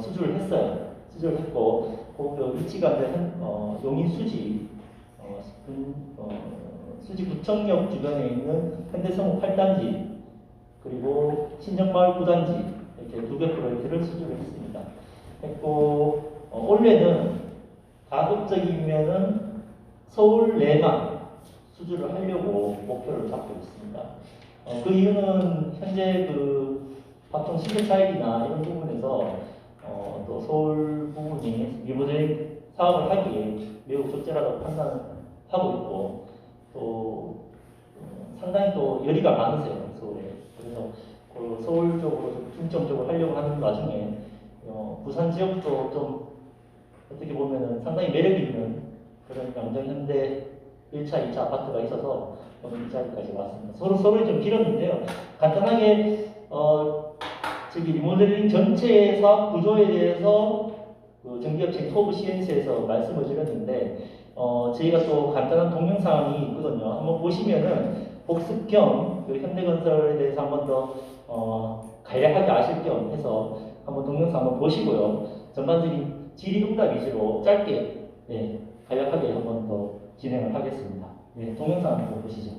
수주를 했어요. 수주를 했고, 그 위치가 이제 용인 수지 구청역 주변에 있는 현대성우 8단지 그리고 신정마을 9단지 이렇게 두 개 프로젝트를 수주를 했습니다. 했고 올해는 가급적이면은 서울 내만 수주를 하려고 목표를 잡고 있습니다. 그 이유는 현재 그 각종 시세 차익이나 이런 부분에서 또 서울 부분이 리모델링 사업을 하기에 매우 적절하다고 판단하고 있고 또 상당히 또 열의가 많으세요, 서울에. 그래서 그 서울 쪽으로 좀 중점적으로 하려고 하는 와중에 부산 지역도 좀 어떻게 보면은 상당히 매력 있는 그런 양정현대 1차, 2차 아파트가 있어서 오늘 이 자리까지 왔습니다. 서로 좀 길었는데요. 간단하게 저기 리모델링 전체의 사업 구조에 대해서 그 정기업체 토브 시엔스에서 말씀을 드렸는데 저희가 또 간단한 동영상이 있거든요. 한번 보시면은 복습 겸 그 현대건설에 대해서 한번 더 간략하게 아실 겸 해서 한번 동영상 한번 보시고요. 전반적인 질의응답 위주로 짧게 간략하게 한번 더 진행을 하겠습니다. 동영상 한번 보시죠.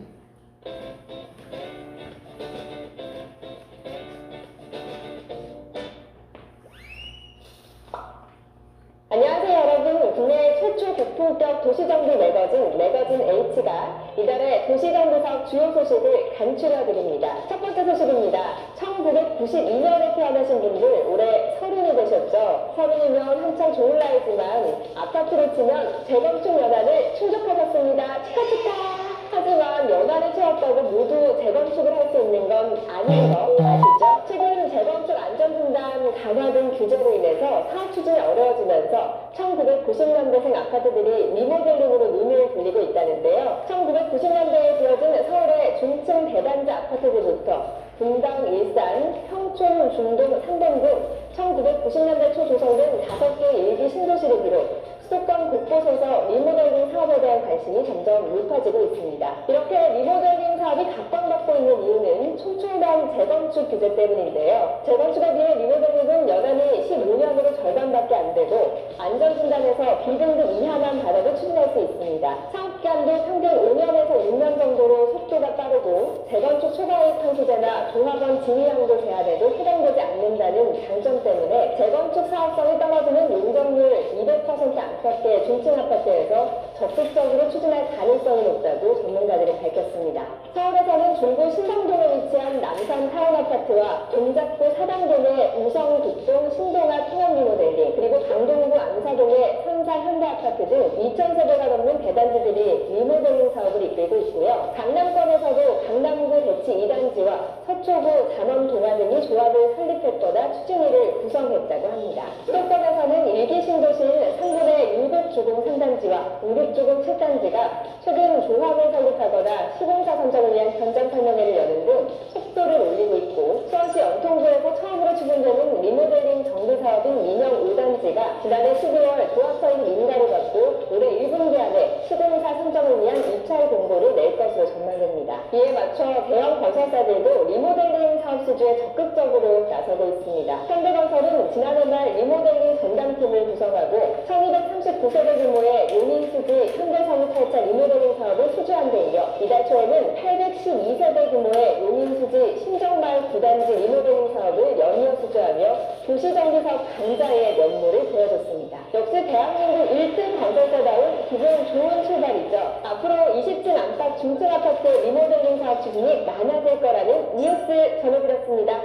안녕하세요 여러분. 국내 최초 고품격 도시정비 매거진 H가 이달의 도시정비사업 주요 소식을 간추려드립니다. 첫 번째 소식입니다. 1992년에 태어나신 분들 올해 30이 되셨죠? 30이면 한창 좋은 나이지만 아파트로 치면 재건축 연한을 충족하셨습니다. 축하축하! 하지만 연한을 채웠다고 모두 재건축을 할 수 있는 건 아닌 거 아시죠? 최근 재건축 안전분담 강화 등 규제로 인해서 사업 추진이 어려워지면서 1990년대생 아파트들이 리모델링으로 눈을 돌리고 있다는데요. 1990년대에 지어진 서울의 중층 대단지 아파트들부터 분당, 일산, 평촌, 중동, 상동 등 1990년대 초 조성된 5개의 일기 신도시를 비롯 수도권 곳곳에서 리모델링 사업에 대한 관심이 점점 높아지고 있습니다. 이렇게 리모델링 사업이 각광받고 있는 이유는 촘촘한 재건축 규제 때문인데요. 재건축에 비해 리모델링은 연한이 15년으로 절반밖에 안 되고 안전진단에서 B등급 이하만 받아도 추진할 수 있습니다. 사업기간도 평균 5년에서 6년 정도로 속도가 빠르고 재건축 초과이익 판소제나 종합원 진위양도 제한에도 해당되지 않는다는 장점 때문에 재건축 사업성이 떨어지는 용적률 200% 안팎의 중층 아파트에서 적극적으로 추진할 가능성이 높다고 전문가들이 밝혔습니다. 서울에서는 중구 신당동에 위치한 남산 타운 아파트와 동작구 사당동의 우성 북동 신동아 통합 리모델링 그리고 강동구 암사동의 삼사 현대 아파트 등 2,000세대가 넘는 대단지들이 리모델링 사업을 이끌고 있고요. 강남권에서도 강남구 대치 2단지와 서초구 잠원 동화 등이 조합을 설립했거나 추진위를 구성했다고 합니다. 수도권에서는 일기 신도시인 3분의 6주공 3단지와 5주공 7단지가 최근 조합을 설립하거나 시공사 선정을 위한 현장 설명회를 여는 등 속도를 올리고 있고 수원시 영통구에서 처음으로 추진되는 리모델링 정비사업인 민영 5단지가 지난해 12월 조합서인 민가를 받고 올해 1분기 안에 시공사 선정을 위한 입찰 공고를 낼 것으로 전망됩니다. 이에 맞춰 대형 건설사들도 리모델링 사업 수주에 적극적으로 나서고 있습니다. 현대건설은 지난해 말 리모델링 전담팀을 구성하고 1239세대 규모의 용인수지 현대성우 8차 리모델링 사업을 수주한 데 이어 이달 초에는 812세대 규모의 용인수지 신정마을 9단지 리모델링 사업을 연이어 수주하며 도시정비사업 강자의 면모를 보여줬습니다. 역시 대한민국 1등 건설사다운 기분 좋은 출발이죠. 앞으로 20층 안팎 중층 아파트 리모델링 사업 추진이 많아질 거라는 뉴스 전해드렸습니다.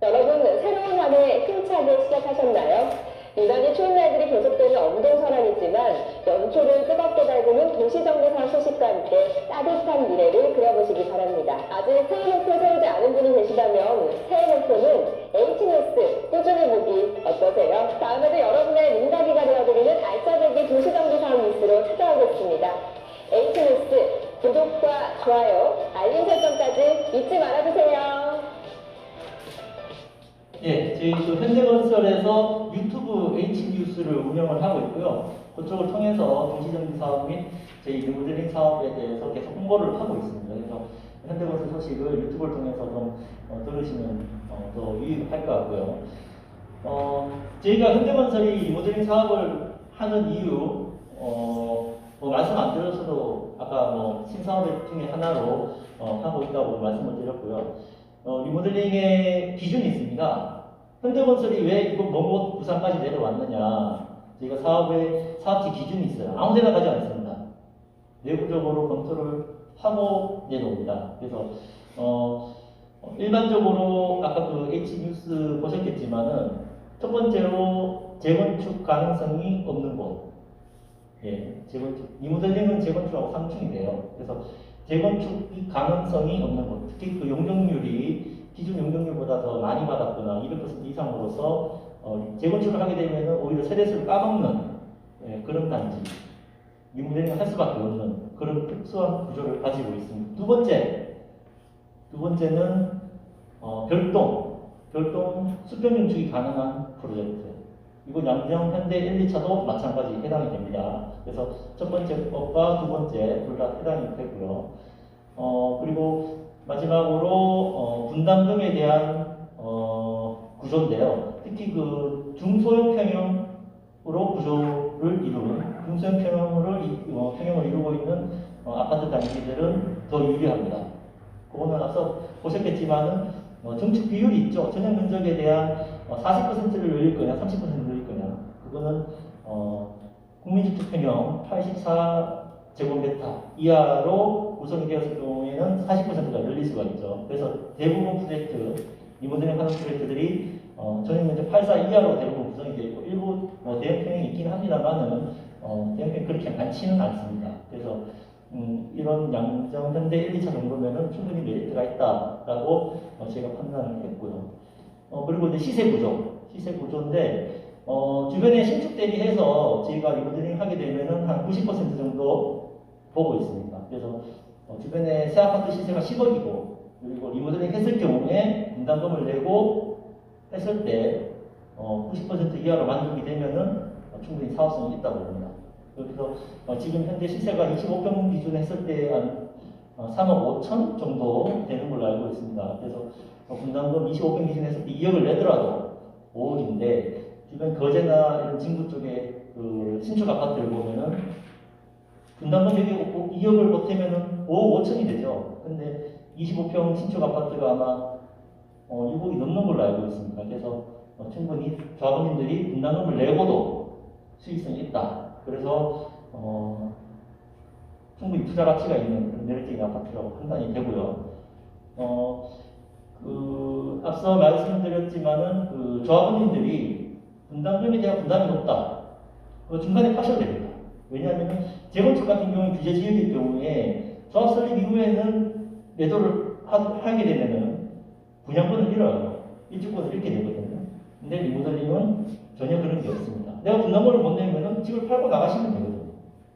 여러분 새로운 한 해 힘차게 시작하셨나요? 유난히 추운 날들이 계속되는 엄동설한이지만 연초를 뜨겁게 달구는 도시정비사업 소식과 함께 따뜻한 미래를 그려보시기 바랍니다. 아직 새해 목표 세우지 않은 분이 계시다면 새해 목표는 H뉴스 꾸준히 보기 어떠세요? 다음에도 여러분의 눈가기가 되어드리는 알짜배기 도시정비사업 뉴스로 찾아오겠습니다. H뉴스 구독과 좋아요, 알림 설정까지 잊지 말아주세요. 저희 현대건설에서 유튜브 H뉴스를 운영을 하고 있고요. 그쪽을 통해서 도시정비 사업 및 저희 리모델링 사업에 대해서 계속 홍보를 하고 있습니다. 그래서 현대건설 소식을 유튜브를 통해서 좀 들으시면 더 유익할 것 같고요. 저희가 현대건설이 리모델링 사업을 하는 이유, 뭐 말씀 안 드렸어도 아까 뭐 신사업 중에 하나로 하고 있다고 말씀을 드렸고요. 리모델링의 기준이 있습니다. 현대건설이 왜 이거 뭐뭐 부산까지 내려왔느냐? 저희가 사업지 기준이 있어요. 아무데나 가지 않습니다. 내부적으로 검토를 하고 내놓습니다. 그래서 일반적으로 아까 그 H뉴스 보셨겠지만은 첫 번째로 재건축 가능성이 없는 곳. 예, 재건축. 리모델링은 재건축하고 상충이래요. 그래서 재건축 가능성이 없는 곳. 특히 그 용적률이 기준 용적률보다 더 많이 받았거나 200% 이상으로서 재건축을 하게 되면 오히려 세대수를 까먹는 그런 단지. 리모델링을 할 수밖에 없는 그런 특수한 구조를 가지고 있습니다. 두 번째는 별동 수평 연축이 가능한 프로젝트. 이건 양정, 현대 1, 2차도 마찬가지 해당이 됩니다. 그래서 첫 번째 것과 두 번째 둘 다 해당이 되고요. 그리고 마지막으로 분담금에 대한 구조인데요. 특히 그 중소형 평형으로 구조를 이루는 중소형 평형을 이루고 있는 아파트 단지들은 더 유리합니다. 그거는 앞서 보셨겠지만은 정축 비율이 있죠. 전용 면적에 대한 40%를 늘릴 거냐, 30%를 늘릴 거냐. 그거는 국민주택평형 84제곱미터 이하로 구성이 되었을 경우에는 40%가 늘릴 수가 있죠. 그래서 대부분 프로젝트, 리모델링 하는 프로젝트들이 전용 면적 84 이하로 대부분 구성이 되어 있고 일부 대형 평형이 있긴 합니다만은 대형 평형이 그렇게 많지는 않습니다. 그래서 이런 양정, 현대 1, 2차 정도면은 충분히 메리트가 있다라고 제가 판단을 했고요. 그리고 이제 시세 구조인데 주변에 신축 대비해서 저희가 리모델링 하게 되면은 한 90% 정도 보고 있습니다. 그래서 주변에 새 아파트 시세가 10억이고 그리고 리모델링 했을 경우에 분담금을 내고 했을 때 90% 이하로 만족이 되면은 충분히 사업성이 있다고 봅니다. 그래서 지금 현재 시세가 25평 기준 했을 때 한 3억 5천 정도 되는 걸로 알고 있습니다. 그래서 분담금 25평 기준 했을 때 2억을 내더라도 5억인데 주변 거제나 이런 진구 쪽에 그 신축 아파트를 보면은 분담금 여기 2억을 보태면은 5억 5천이 되죠. 근데 25평 신축 아파트가 아마 6억이 넘는 걸로 알고 있습니다. 그래서 충분히 조합원님들이 분담금을 내고도 수익성이 있다. 그래서 충분히 투자 가치가 있는 그런 매력적인 아파트라고 판단이 되고요. 앞서 말씀드렸지만은 그 조합원님들이 분담금에 대한 부담이 높다. 중간에 파셔도 됩니다. 왜냐하면 재건축 같은 경우는 규제 지역일 경우에 조합 설립 이후에는 매도를 하게 되면은 분양권을 잃어요. 일주권을 잃게 되거든요. 근데 리모델링은 전혀 그런 게 없습니다. 내가 분담금을 못 내면은 집을 팔고 나가시면 되거든요.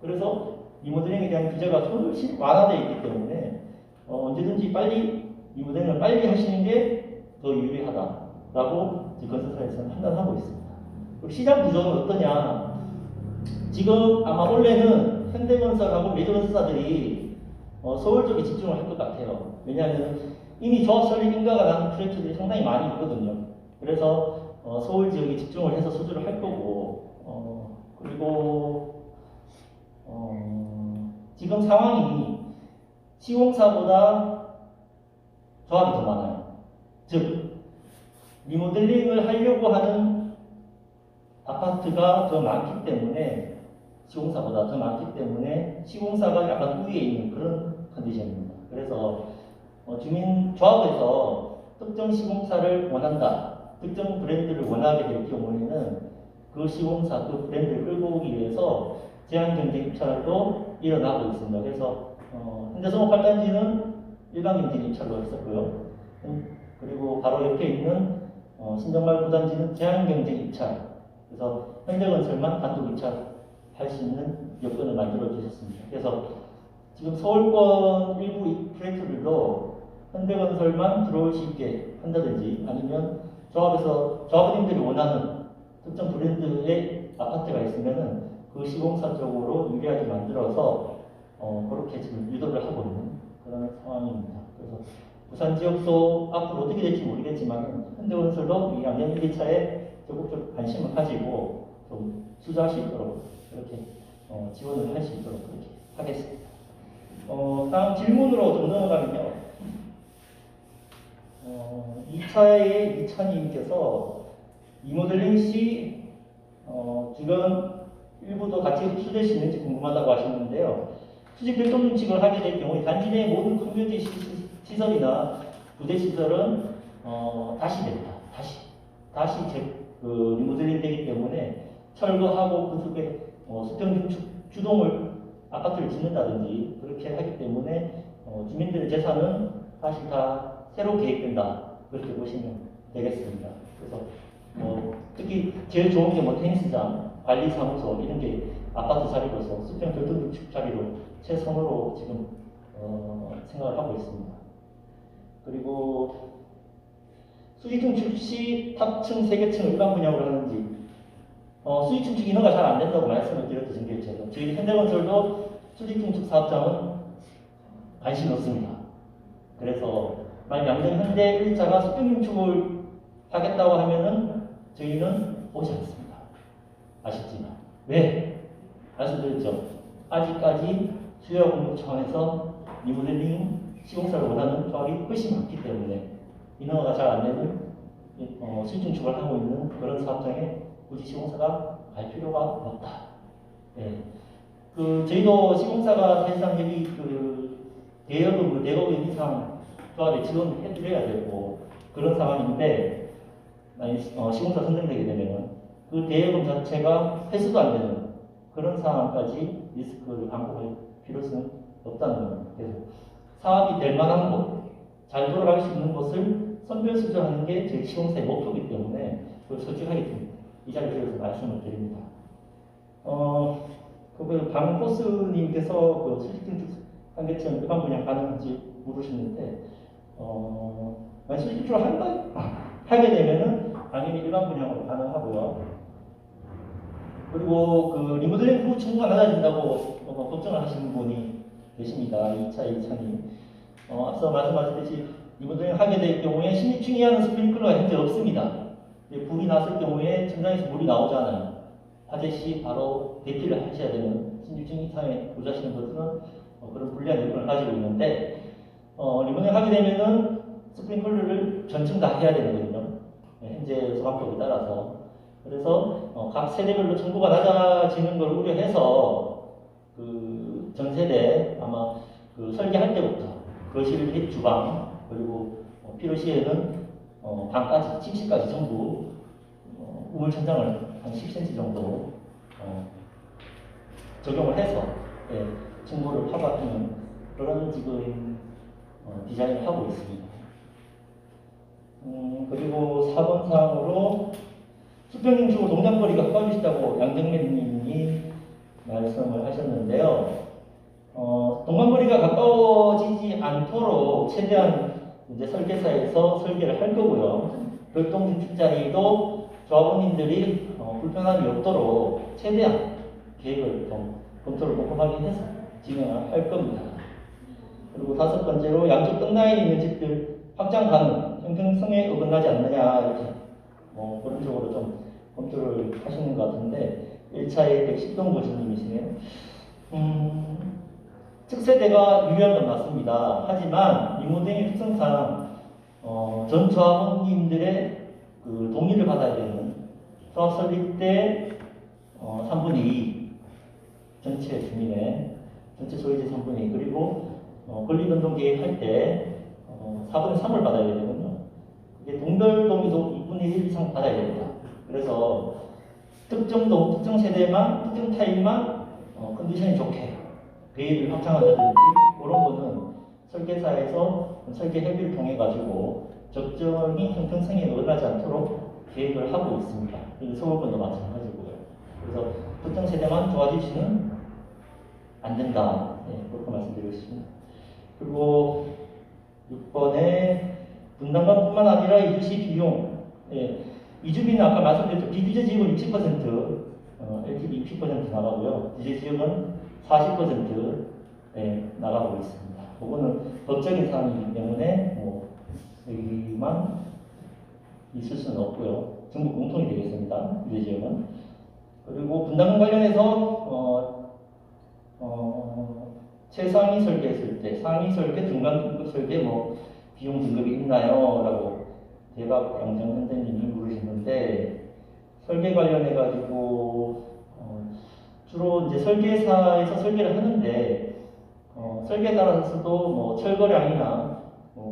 그래서 리모델링에 대한 규제가 훨씬 완화되어 있기 때문에 언제든지 빨리 리모델링을 빨리 하시는 게 더 유리하다라고 건설사에서는 판단하고 있습니다. 그리고 시장 구조는 어떠냐? 지금 아마 원래는 현대건설하고 메이저건설사들이 서울 쪽에 집중을 할 것 같아요. 왜냐하면 이미 조합 설립 인가가 나는 프로젝트들이 상당히 많이 있거든요. 그래서 서울 지역에 집중을 해서 수주를 할 거고, 그리고 지금 상황이 시공사보다 조합이 더 많아요. 즉 리모델링을 하려고 하는 아파트가 더 많기 때문에 시공사보다 더 많기 때문에 시공사가 약간 우위에 있는 그런 컨디션입니다. 그래서 주민 조합에서 특정 시공사를 원한다. 특정 브랜드를 원하게 될 경우에는 그 시공사, 그 브랜드를 끌고 오기 위해서 제한 경쟁 입찰도 일어나고 있습니다. 그래서 현대성업 8단지는 일반 경쟁 입찰로 했었고요. 그리고 바로 옆에 있는 신정말 9단지는 제한 경쟁 입찰. 그래서 현대건설만 단독 입찰할 수 있는 여건을 만들어 주셨습니다. 그래서 지금 서울권 일부 프로젝트들도 현대건설만 들어올 수 있게 한다든지 아니면 조합에서 조합원님들이 원하는 특정 브랜드의 아파트가 있으면은 그 시공사 쪽으로 유리하게 만들어서 그렇게 지금 유도를 하고 있는 그런 상황입니다. 그래서 부산 지역도 앞으로 어떻게 될지 모르겠지만 현대건설도 이 양양 1차에 적극적 관심을 가지고 좀 투자할 수 있도록 이렇게 지원을 할 수 있도록 그렇게 하겠습니다. 다음 질문으로 좀 넘어가면요. 2차에 이찬희님께서 리모델링 시 주변 일부도 같이 흡수될 수 있는지 궁금하다고 하셨는데요. 수직 별도 증축을 하게 될 경우에 단지 내 모든 커뮤니티 시설이나 부대 시설은 다시 됩니다. 다시 리모델링 되기 때문에 철거하고 그 속에 수평 증축 주동을 아파트를 짓는다든지 그렇게 하기 때문에 주민들의 재산은 다시 다 새로 계획된다 그렇게 보시면 되겠습니다. 그래서 특히 제일 좋은 게 테니스장, 관리사무소 이런 게 아파트 자리로서 수평 별도 증축 자리로 최선으로 지금 생각을 하고 있습니다. 그리고 수직 증축 시 탑층 3개층을 일반 분양으로 하는지 수직 증축 인허가 잘 안 된다고 말씀을 드렸던 게 제가 저희 현대건설도 수직 증축 사업장은 관심이 없습니다. 그래서 만약 양정 현대 1차가 수평 증축을 하겠다고 하면은 저희는 오지 않습니다. 아쉽지만 왜? 말씀드렸죠. 아직까지 수요 공급 차원에서 리모델링 시공사를 원하는 조합이 훨씬 많기 때문에 인허가가 잘 안 되는 수직 증축을 하고 있는 그런 사업장에 굳이 시공사가 갈 필요가 없다. 네. 저희도 시공사가 사실상 여기 대여금을 내고 있는 이상 조합에 지원을 해드려야 되고 그런 상황인데 시공사 선정되게 되면 그 대여금 자체가 회수도 안 되는 그런 상황까지 리스크를 안고 갈 필요성은 없다는 겁니다. 그래서 사업이 될 만한 곳, 잘 돌아갈 수 있는 곳을 선별수주하는 게 저희 시공사의 목표이기 때문에 그걸 솔직하게 이 자리에서 말씀을 드립니다. 강포스님께서 수직증축 한계층 일반 분양 가능한지 물으셨는데, 만약 수직증축을 하게 되면은 당연히 일반 분양으로 가능하고요. 그리고 리모델링 후 층수가 낮아진다고 걱정을 하시는 분이 계십니다. 2차님. 앞서 말씀하셨듯이 리모델링 하게 될 경우에 16층 이하는 스프링클러가 현재 없습니다. 불이 났을 경우에 천장에서 물이 나오잖아요. 화재 시 바로 대피를 하셔야 되는 16층 이상에 거주하시는 분들은 그런 불리한 여건을 가지고 있는데 리모델링 하게 되면은 스프링클러를 전층 다 해야 되거든요. 현재 소방법에 따라서. 그래서 각 세대별로 층고가 낮아지는 걸 우려해서 전 세대 아마 설계할 때부터 거실 및 주방 그리고 필요시에는 방까지 침실까지 전부 우물 천장을 한 10cm 정도 적용을 해서 층고를 커버하는 그런 지금 디자인을 하고 있습니다. 그리고 4번 사항으로 수평증축으로 동작거리가 가까워지시다고 양정민님이 말씀을 하셨는데요. 동간거리가 가까워지지 않도록 최대한 이제 설계사에서 설계를 할 거고요. 별동증축 자리도 조합원님들이 불편함이 없도록 최대한 계획을 좀 검토를 꼼꼼하게 해서 진행을 할 겁니다. 그리고 5번째로 양쪽 끝라인이 있는 집들 확장 가능, 형평성에 어긋나지 않느냐 이렇게 그런 쪽으로 좀 검토를 하시는 것 같은데 1차에 110동 고객님이시네요. 특세대가 유리한 건 맞습니다. 하지만 리모델링 특성상 전 조합원님들의 동의를 받아야 되는 조합 설립 때 3분의 2 전체 주민의 전체 소유재 3분의 2 그리고 권리변동 계획할 때 4분의 3을 받아야 되거든요. 이게 동별 동의도 2분의 1 이상 받아야 됩니다. 그래서 특정 동, 특정 세대만, 특정 타입만 컨디션이 좋게 베일을 확장한다든지 그런 거는 설계사에서 설계 협의를 통해 가지고 적정히 형평성에 어긋나지 않도록 계획을 하고 있습니다. 서울권도 마찬가지고요. 그래서 특정 세대만 좋아지시는 안 된다. 그렇게 말씀드리고 싶습니다. 그리고 6번에 분담관뿐만 아니라 이주시 비용. 이주비는 아까 말씀드렸죠. 비규제 지역은 60%, LTV 60% 나가고요. 규제 지역은 40% 나가고 있습니다. 그거는 법적인 사항이기 때문에 뭐 여기만 있을 수는 없고요. 전국 공통이 되겠습니다. 유대 지역은. 그리고 분담금 관련해서 최상위 설계했을 때 상위 설계, 중간 등급 설계 뭐 비용 등급이 있나요? 라고 대박 양정 현대님이 물으시는데 설계 관련해 가지고 주로 이제 설계사에서 설계를 하는데 설계에 따라서도 뭐 철거량이나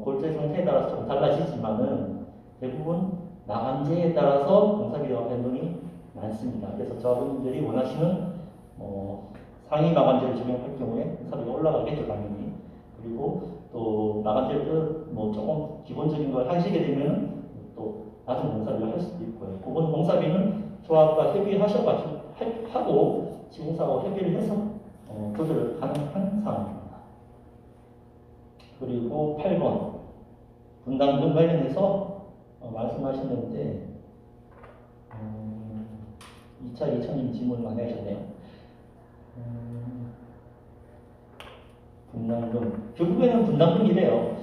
골재 상태에 따라서 좀 달라지지만은 대부분 마감재에 따라서 공사비와 변동이 많습니다. 그래서 저분들이 원하시는 상위 마감재를 적용할 경우에 공사비가 올라가겠죠, 당연히. 그리고 또 마감재를 뭐 조금 기본적인 걸 하시게 되면 또 낮은 공사비를 할 수도 있고요. 그건 공사비는 조합과 협의하고 시공사하고 협의를 해서 조절을 가능한 사항입니다. 그리고 8번 분담금 관련해서 말씀하셨는데 2차 2차님 질문 많이 하셨네요. 분담금 결국에는 분담금이래요.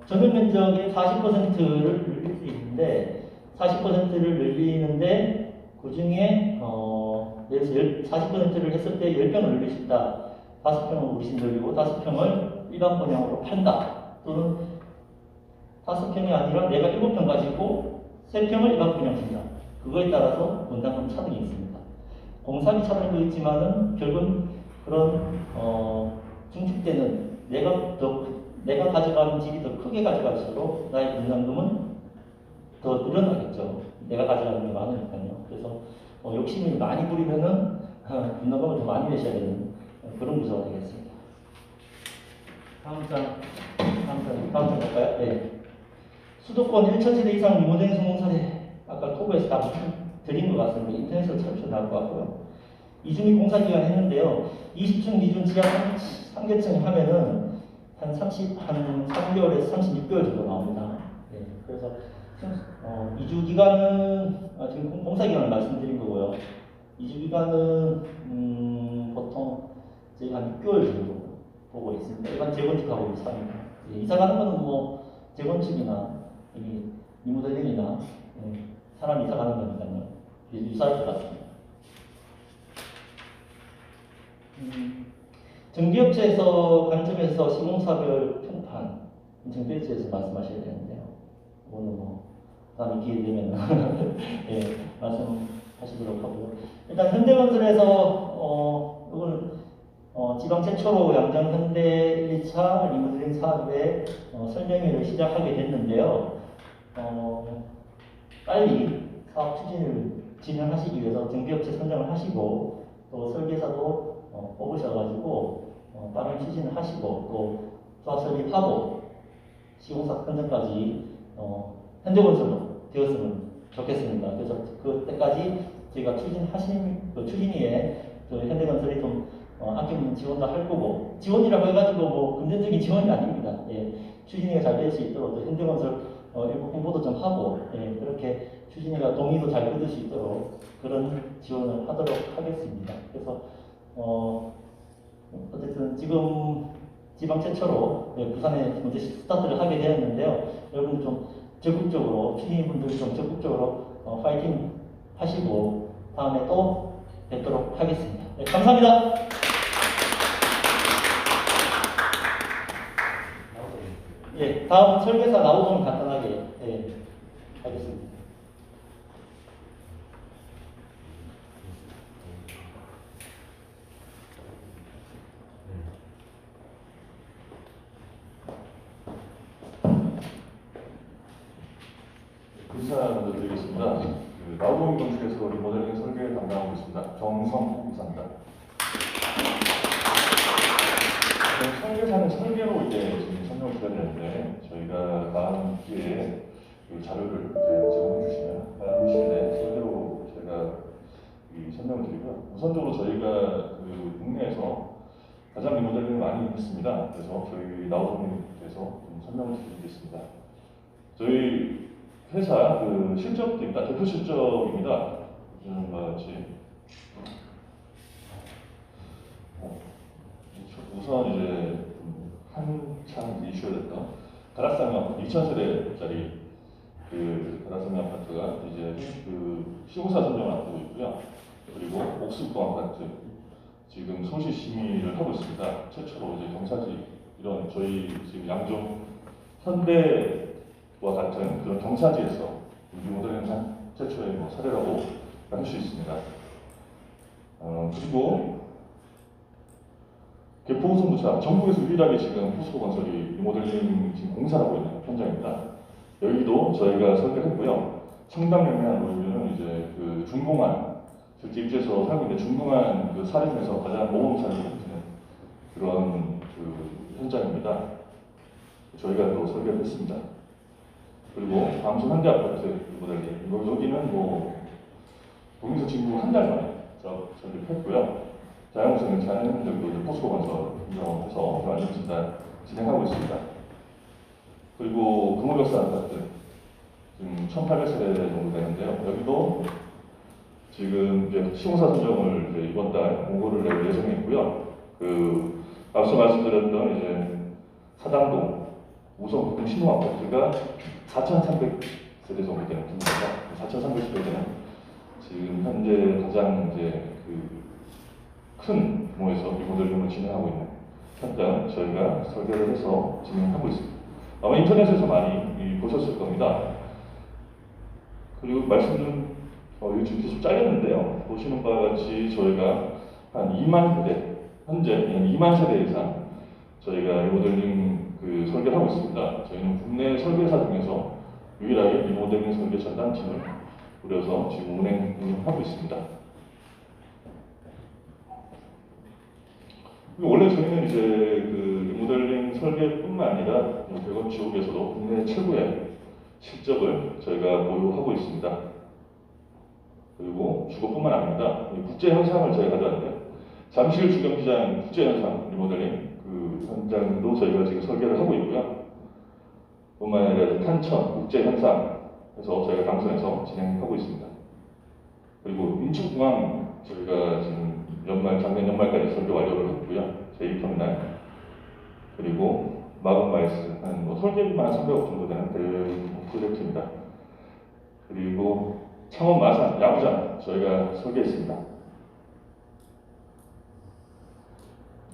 전용 면적의 40%를 늘릴 수 있는데 40%를 늘리는데 그 중에 예를 들어서 40%를 했을 때 10평을 늘릴 수 있다. 5평을 우리신 늘리고 5평을 일반 분양으로 판다. 또는 5평이 아니라 내가 7평 가지고 3평을 일반 분양 준다. 그거에 따라서 분담금 차등이 있습니다. 공사비 차등도 있지만은 결국은 그런 중축되는 내가 가져가는 집이 더 크게 가져갈수록 나의 분담금은 더 늘어나겠죠. 내가 가져가는 게 많으니까요. 그래서 욕심을 많이 부리면은 분담금을 더 많이 내셔야 되는 그런 구조가 되겠습니다. 다음 장 볼까요? 네. 수도권 1,000세대 이상 리모델링 성공 사례 아까 토부에서 다 드린 것 같습니다. 인터넷으로 찾으셔도 나올 것 같고요. 이중이 공사 기간 했는데요. 20층 기준 지하 3개층 하면은 한 3개월에서 36개월 정도 나옵니다. 네. 그래서 이주 기간은 지금 공사 기간을 말씀드린 거고요. 이주 기간은 보통 저희가 한 6개월 정도 보고 있습니다. 일반 재건축하고 비슷합니다. 예, 이사 가는 거는 뭐 재건축이나 리모델링이나 사람 이사 가는 거니까요. 유사할 것 같습니다. 전기업체에서 관점에서 시공사별 평판 정비업체에서 말씀하셔야 되는데요. 오늘 뭐 다음에 기회 되면 예, 말씀하시도록 하고요. 일단 현대건설에서 이거는 지방 최초로 양정 현대 1차 리모델링 사업의 설명회를 시작하게 됐는데요. 빨리 사업 추진을 진행하시기 위해서 정비업체 선정을 하시고 또 설계사도 뽑으셔가지고 빠른 추진을 하시고 또 조합 설립하고 시공사 선정까지 현대건설로 되었으면 좋겠습니다. 그래서 그때까지 저희가 추진위에 현대건설이 좀 아끼는 지원도 할 거고 지원이라고 해가지고 뭐 금전적인 지원이 아닙니다. 예, 추진위가 잘 될 수 있도록 또 현대건설 일부 홍보도 좀 하고 예, 그렇게 추진위가 동의도 잘 얻을 수 있도록 그런 지원을 하도록 하겠습니다. 그래서 어쨌든 지금 지방 최초로 부산에 먼저 스타트를 하게 되었는데요. 여러분들 좀 적극적으로 추진위분들 좀 적극적으로 파이팅 하시고 다음에 또 뵙도록 하겠습니다. 네, 감사합니다. 예, 다음 설계사 나오면 간단하게 하겠습니다. 인사 먼저 드리겠습니다. 나우동 건축에서 리모델링 설계를 담당하고 있습니다. 정성 이사입니다. 설계사는 설계로 이제 지금 설명을 드려야 되는데 저희가 다음 기회에 그 자료를 제공해 주시면 다음 시간에 설계로 제가 설명을 드리고요. 우선적으로 저희가 국내에서 가장 리모델링을 많이 했습니다. 그래서 저희 나우동님께서 좀 설명을 드리겠습니다. 저희 회사 실적입니다. 대표 실적입니다. 이런 같이 우선 이제 한 이슈가 됐던 가라사미 아파트 2,000세대짜리 그 가라사미 아파트가 이제 그 시공사 선정을 앞두고 있고요. 그리고 옥수동 아파트 지금 서울시 심의를 하고 있습니다. 최초로 이제 경사지 이런 저희 지금 양종 현대와 같은 그런 경사지에서 리모델링한 최초의 뭐 사례라고 할 수 있습니다. 그리고 개포호선부차 전국에서 유일하게 지금 포스코 건설이 리모델링 지금 공사를 하고 있는 현장입니다. 여기도 저희가 설계했고요. 청담역이라는 우리는 이제 그 중공안 실제 입주해서 살고 있는데 중공안 그 사례 중에서 가장 모범 사례를 보여주는 그런 그 현장입니다. 저희가 또 설계를 했습니다. 그리고 광주 현대아파트 리모델링 여기는 뭐 동인서 친구 한 달 만에 설계했고요. 자연우선 괜찮은 여기도 포스코 건설 인정해서 완전 진행하고 있습니다. 그리고 금호역사 아파트 지금 1,800세대 정도 되는데요. 여기도 지금 이제 시공사 선정을 이제 이번 달 공고를 낼 예정이 있고요. 그 앞서 말씀드렸던 이제 사당동 우선 국동 신호 아파트가 4,300세대 정도 되는 규모입니다. 4,300세대는 지금 현재 가장 이제 큰 규모에서 리모델링을 진행하고 있는 현장 저희가 설계를 해서 진행하고 있습니다. 아마 인터넷에서 많이 보셨을 겁니다. 그리고 말씀 좀 이거 지금 계속 잘렸는데요. 보시는 바와 같이 저희가 한 2만 세대 현재 2만 세대 이상 저희가 리모델링 그 설계를 하고 있습니다. 저희는 국내 설계사 중에서 유일하게 리모델링 설계 전담팀을 꾸려서 지금 운영하고 있습니다. 원래 저희는 이제 그 리모델링 설계뿐만 아니라 대건축에서도 국내 최고의 실적을 저희가 보유하고 있습니다. 그리고 주거뿐만 아닙니다. 국제 현상을 저희가 가져왔는데 잠실 주경기장 국제 현상 리모델링 그 현장도 저희가 지금 설계를 하고 있고요. 뿐만 아니라 탄천 국제 현상에서 저희가 당선해서 진행하고 있습니다. 그리고 인천공항 저희가 지금 작년 연말까지 설계 완료를 했고요. 제2터미널 그리고 마곡마이스 한 설계비만 300억 정도 되는 대형 프로젝트입니다. 그리고 창원 마산 야구장 저희가 설계했습니다.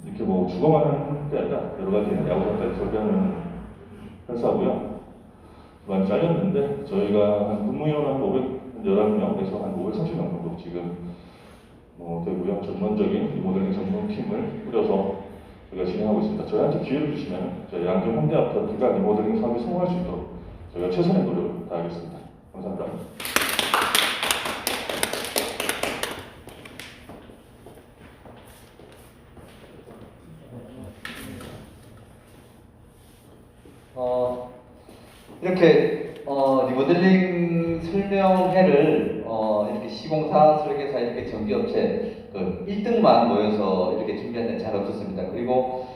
이렇게 뭐 주거만 하는 게 아니라 여러 가지 야구장까지 설계하는 회사고요. 많이 잘렸는데 저희가 한 근무인원 한 511명에서 한 530명 정도 지금 되고요. 전문적인 리모델링 전문팀을 꾸려서 저희가 진행하고 있습니다. 저희한테 기회를 주시면 저희 양정 현대아파트가 리모델링 사업이 성공할 수 있도록 저희가 최선의 노력을 다하겠습니다. 감사합니다. 이렇게 리모델링 설명회를 이렇게 시공사, 설계사, 이렇게 전기업체 1등만 모여서 이렇게 준비한 데는 잘 없었습니다. 그리고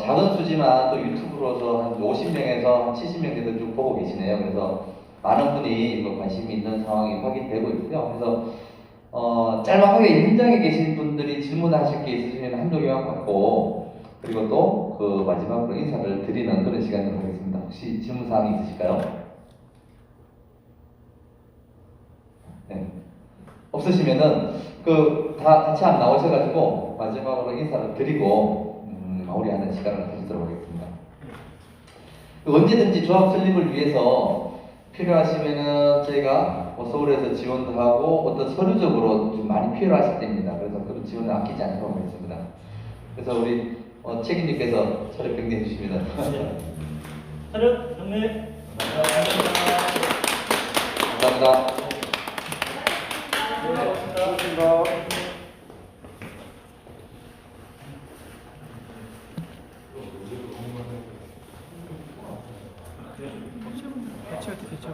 작은 수지만 또 유튜브로서 한 50명에서 한 70명 정도 쭉 보고 계시네요. 그래서 많은 분이 관심이 있는 상황이 확인되고 있고요. 그래서 짤막하게 현장에 계신 분들이 질문하실 게 있으시면 한두 개만 받고 그리고 또 그 마지막으로 인사를 드리는 그런 시간을 가겠습니다. 혹시 질문 사항이 있으실까요? 네. 없으시면은 다 같이 안 나오셔가지고 마지막으로 인사를 드리고 마무리하는 시간을 가지도록 하겠습니다. 언제든지 조합 설립을 위해서 필요하시면은 저희가 서울에서 지원도 하고 어떤 서류적으로 좀 많이 필요하실 때입니다. 그래서 그런 지원을 아끼지 않도록 하겠습니다. 그래서 우리 책임님께서 차례 병리해 주시면 차렷 정리. 감사합니다.